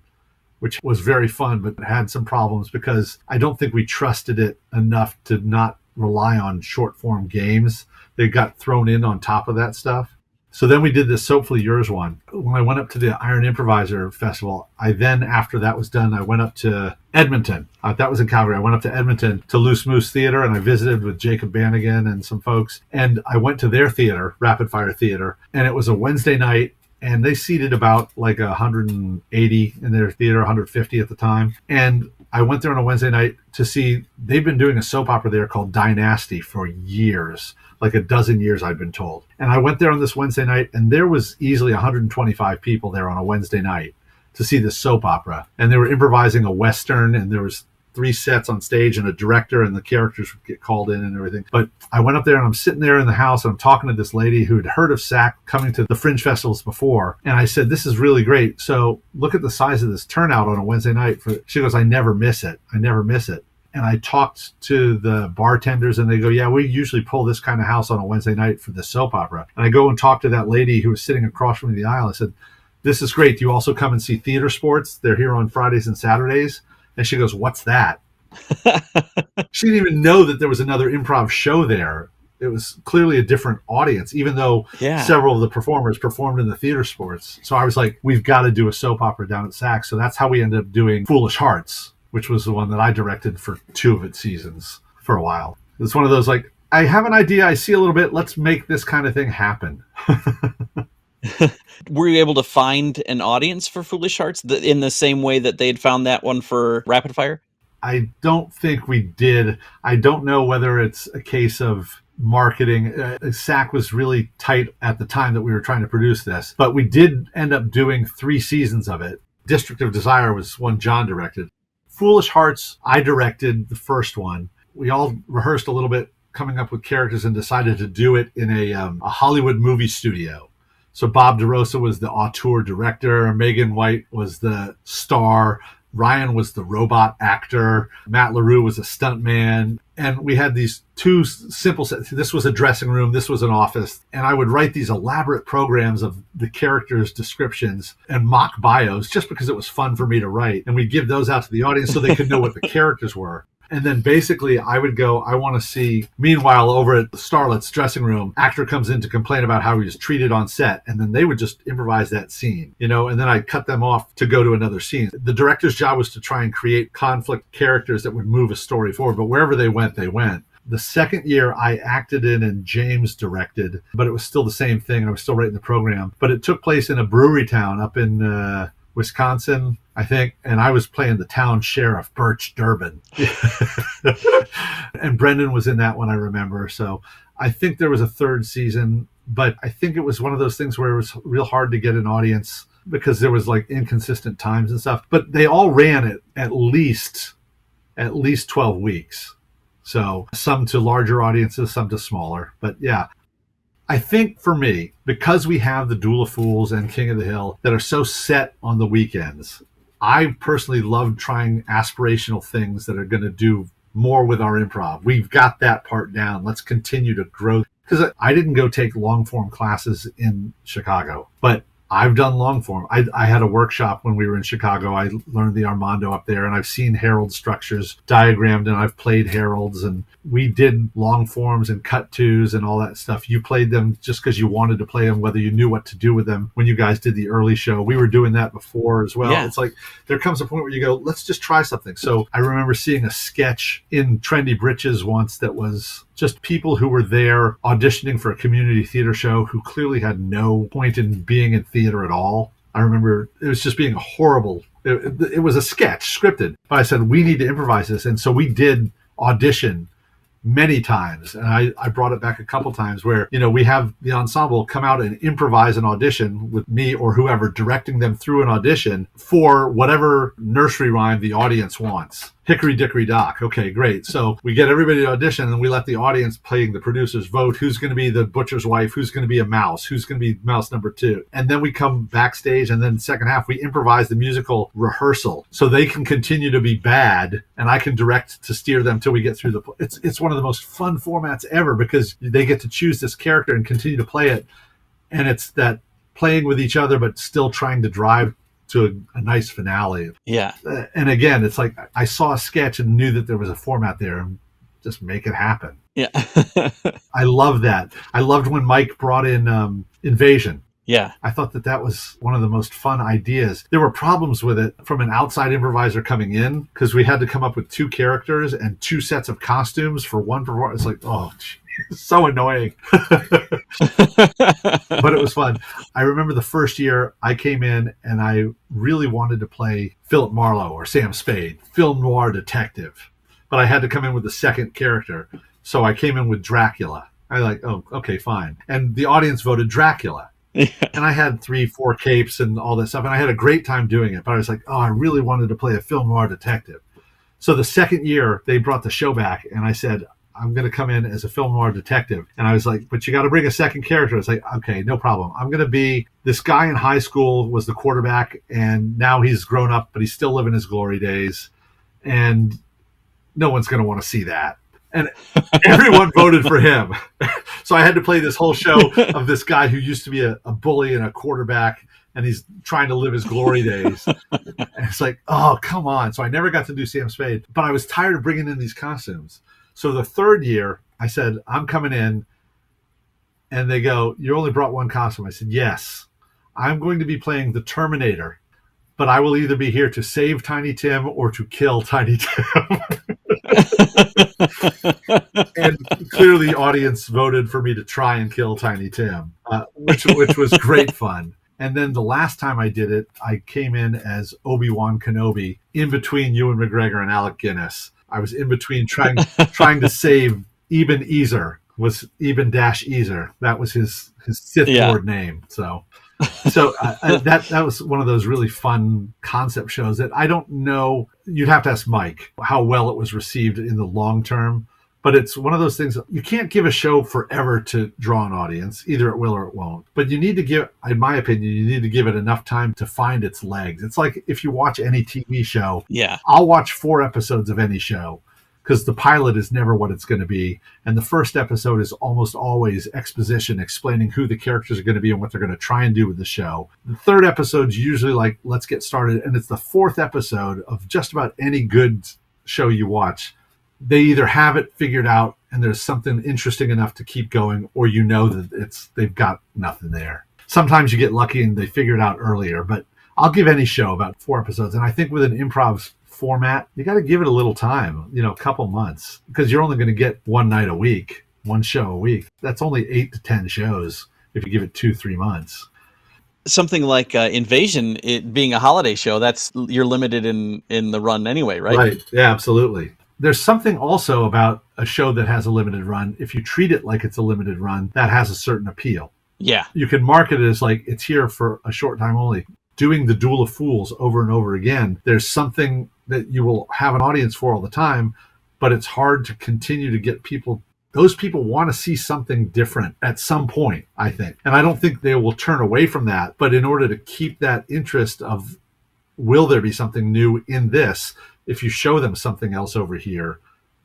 which was very fun, but had some problems because I don't think we trusted it enough to not rely on short form games. They got thrown in on top of that stuff. So then we did this Soapfully Yours one. When I went up to the Iron Improviser Festival, I then, after that was done, I went up to Edmonton. That was in Calgary. I went up to Edmonton to Loose Moose Theater, and I visited with Jacob Bannigan and some folks. And I went to their theater, Rapid Fire Theater, and it was a Wednesday night, and they seated about like 180 in their theater, 150 at the time. And I went there on a Wednesday night to see, they've been doing a soap opera there called Dynasty for years, like a dozen years, I've been told. And I went there on this Wednesday night, and there was easily 125 people there on a Wednesday night to see this soap opera. And they were improvising a Western, and there was 3 sets on stage and a director, and the characters would get called in and everything. But I went up there and I'm sitting there in the house and I'm talking to this lady who had heard of SAC coming to the Fringe festivals before. And I said, this is really great. So look at the size of this turnout on a Wednesday night. She goes, I never miss it. I never miss it. And I talked to the bartenders and they go, yeah, we usually pull this kind of house on a Wednesday night for the soap opera. And I go and talk to that lady who was sitting across from me in the aisle. I said, this is great. Do you also come and see theater sports? They're here on Fridays and Saturdays. And she goes, what's that? She didn't even know that there was another improv show there. It was clearly a different audience, even though several of the performers performed in the theater sports. So I was like, we've got to do a soap opera down at SAC. So that's how we ended up doing Foolish Hearts, which was the one that I directed for 2 of its seasons for a while. It's one of those, like, I have an idea, I see a little bit, let's make this kind of thing happen. Were you able to find an audience for Foolish Hearts in the same way that they'd found that one for Rapid Fire? I don't think we did. I don't know whether it's a case of marketing. SAC was really tight at the time that we were trying to produce this, but we did end up doing 3 seasons of it. District of Desire was one John directed. Foolish Hearts, I directed the first one. We all rehearsed a little bit, coming up with characters, and decided to do it in a Hollywood movie studio. So Bob DeRosa was the auteur director. Megan White was the star. Ryan was the robot actor. Matt LaRue was a stuntman. And we had these 2 simple sets. This was a dressing room. This was an office. And I would write these elaborate programs of the characters' descriptions and mock bios just because it was fun for me to write. And we'd give those out to the audience so they could know what the characters were. And then basically I would go, I want to see, meanwhile, over at the Starlet's dressing room, actor comes in to complain about how he was treated on set. And then they would just improvise that scene, and then I'd cut them off to go to another scene. The director's job was to try and create conflict characters that would move a story forward. But wherever they went, they went. The second year I acted in and James directed, but it was still the same thing. I was still writing the program, but it took place in a brewery town up in Wisconsin, I think, and I was playing the town sheriff, Birch Durbin. And Brendan was in that one, I remember. So I think there was a 3rd season, but I think it was one of those things where it was real hard to get an audience because there was like inconsistent times and stuff. But they all ran it at least 12 weeks. So some to larger audiences, some to smaller. But yeah, I think for me, because we have the Duel of Fools and King of the Hill that are so set on the weekends, I personally love trying aspirational things that are going to do more with our improv. We've got that part down. Let's continue to grow. Because I didn't go take long form classes in Chicago, but I've done long form. I had a workshop when we were in Chicago. I learned the Armando up there, and I've seen Herald structures diagrammed, and I've played Heralds, and we did long forms and cut twos and all that stuff. You played them just because you wanted to play them, whether you knew what to do with them when you guys did the early show. We were doing that before as well. Yeah. It's like there comes a point where you go, let's just try something. So I remember seeing a sketch in Trendy Britches once that was just people who were there auditioning for a community theater show who clearly had no point in being in theater at all. I remember it was just being horrible. It was a sketch scripted, but I said, we need to improvise this. And so we did audition many times. And I brought it back a couple times where, we have the ensemble come out and improvise an audition with me or whoever directing them through an audition for whatever nursery rhyme the audience wants. Hickory Dickory Dock. Okay, great. So we get everybody to audition and we let the audience playing the producers vote who's going to be the butcher's wife, who's going to be a mouse, who's going to be mouse number 2. And then we come backstage and then second half, we improvise the musical rehearsal so they can continue to be bad and I can direct to steer them till we get through it's one of the most fun formats ever because they get to choose this character and continue to play it. And it's that playing with each other, but still trying to drive to a nice finale. Yeah. And again, it's like I saw a sketch and knew that there was a format there and just make it happen. Yeah. I love that. I loved when Mike brought in Invasion. Yeah. I thought that was one of the most fun ideas. There were problems with it from an outside improviser coming in because we had to come up with 2 characters and 2 sets of costumes for one performance. It's like, oh, geez, so annoying. But it was fun. I remember the first year I came in and I really wanted to play Philip Marlowe or Sam Spade, film noir detective. But I had to come in with the second character. So I came in with Dracula. oh, okay, fine. And the audience voted Dracula. Yeah. And I had 3-4 capes and all that stuff. And I had a great time doing it. But I was like, oh, I really wanted to play a film noir detective. So the second year they brought the show back, and I said, I'm going to come in as a film noir detective. And I was like, but you got to bring a second character. I was like, okay, no problem. I'm going to be this guy in high school was the quarterback, and now he's grown up, but he's still living his glory days. And no one's going to want to see that. And everyone voted for him. So I had to play this whole show of this guy who used to be a bully and a quarterback, and he's trying to live his glory days. And it's like, oh, come on. So I never got to do Sam Spade, but I was tired of bringing in these costumes. So the third year, I said, I'm coming in. And they go, you only brought one costume. I said, yes, I'm going to be playing the Terminator, but I will either be here to save Tiny Tim or to kill Tiny Tim. And clearly the audience voted for me to try and kill Tiny Tim, which was great fun. And then the last time I did it, I came in as Obi-Wan Kenobi in between Ewan McGregor and Alec Guinness. I was in between trying to save Eben Ezer, was Eben Dash Ezer. That was his Sith Lord name. So that was one of those really fun concept shows that I don't know. You'd have to ask Mike how well it was received in the long term. But it's one of those things, you can't give a show forever to draw an audience. Either it will or it won't. But you need to give, in my opinion, you need to give it enough time to find its legs. It's like if you watch any TV show, I'll watch 4 episodes of any show because the pilot is never what it's going to be. And the first episode is almost always exposition, explaining who the characters are going to be and what they're going to try and do with the show. The third episode's usually like, let's get started. And it's the 4th episode of just about any good show you watch. They either have it figured out and there's something interesting enough to keep going, or you know that they've got nothing there. Sometimes you get lucky and they figure it out earlier, but I'll give any show about 4 episodes. And I think with an improv format, you got to give it a little time, a couple months, because you're only going to get one night a week, one show a week. That's only 8 to 10 shows if you give it 2-3 months. Something like Invasion, it being a holiday show, you're limited in the run anyway, right? Right. Yeah, absolutely. There's something also about a show that has a limited run. If you treat it like it's a limited run, that has a certain appeal. Yeah. You can market it as like it's here for a short time only. Doing the Duel of Fools over and over again, there's something that you will have an audience for all the time, but it's hard to continue to get people. Those people want to see something different at some point, I think. And I don't think they will turn away from that. But in order to keep that interest of, will there be something new in this? If you show them something else over here,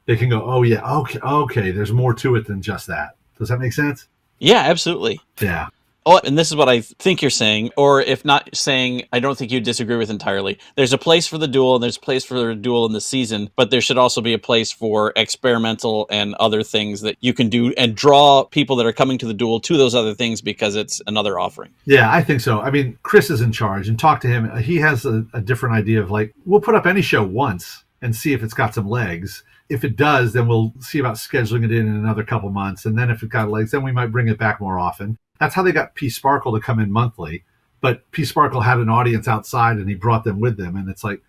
they can go, oh, yeah, okay, there's more to it than just that. Does that make sense? Yeah, absolutely. Yeah. Oh, and this is what I think you're saying, or if not saying, I don't think you disagree with entirely. There's a place for the duel, and there's a place for the duel in the season, but there should also be a place for experimental and other things that you can do and draw people that are coming to the duel to those other things because it's another offering. Yeah, I think so. I mean, Chris is in charge, and talk to him. He has a different idea of like, we'll put up any show once and see if it's got some legs. If it does, then we'll see about scheduling it in another couple months. And then if it got legs, then we might bring it back more often. That's how they got P. Sparkle to come in monthly. But P. Sparkle had an audience outside and he brought them with them. And it's like,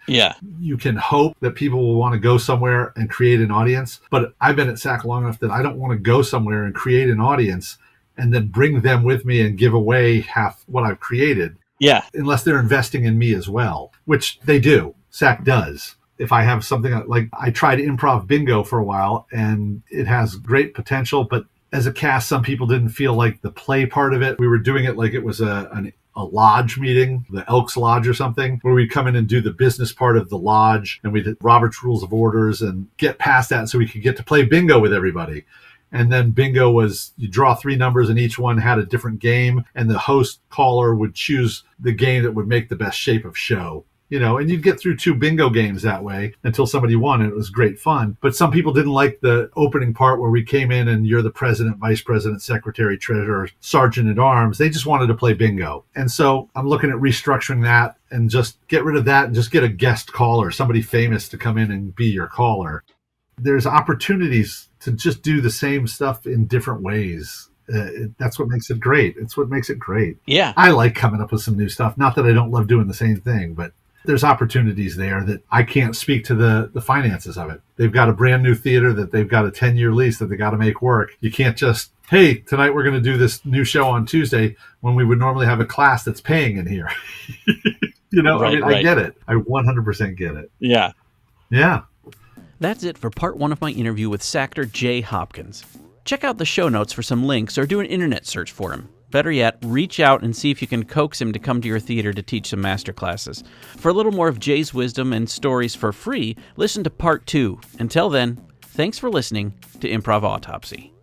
you can hope that people will want to go somewhere and create an audience. But I've been at SAC long enough that I don't want to go somewhere and create an audience and then bring them with me and give away half what I've created. Yeah. Unless they're investing in me as well, which they do. SAC does. If I have something like, I tried improv bingo for a while and it has great potential, but as a cast, some people didn't feel like the play part of it. We were doing it like it was a lodge meeting, the Elks Lodge or something, where we'd come in and do the business part of the lodge, and we did Robert's Rules of Orders and get past that so we could get to play bingo with everybody. And then bingo was, you draw 3 numbers and each one had a different game, and the host caller would choose the game that would make the best shape of show. And you'd get through 2 bingo games that way until somebody won, and it was great fun. But some people didn't like the opening part where we came in and you're the president, vice president, secretary, treasurer, sergeant at arms. They just wanted to play bingo. And so I'm looking at restructuring that and just get rid of that and just get a guest caller, somebody famous to come in and be your caller. There's opportunities to just do the same stuff in different ways. That's what makes it great. It's what makes it great. Yeah. I like coming up with some new stuff. Not that I don't love doing the same thing, but there's opportunities there that I can't speak to the finances of it. They've got a brand new theater that they've got a 10-year lease that they got to make work. You can't just, hey, tonight we're going to do this new show on Tuesday when we would normally have a class that's paying in here. Right. I get it. I 100% get it. Yeah. Yeah. That's it for part 1 of my interview with actor Jay Hopkins. Check out the show notes for some links or do an internet search for him. Better yet, reach out and see if you can coax him to come to your theater to teach some masterclasses. For a little more of Jay's wisdom and stories for free, listen to part 2. Until then, thanks for listening to Improv Autopsy.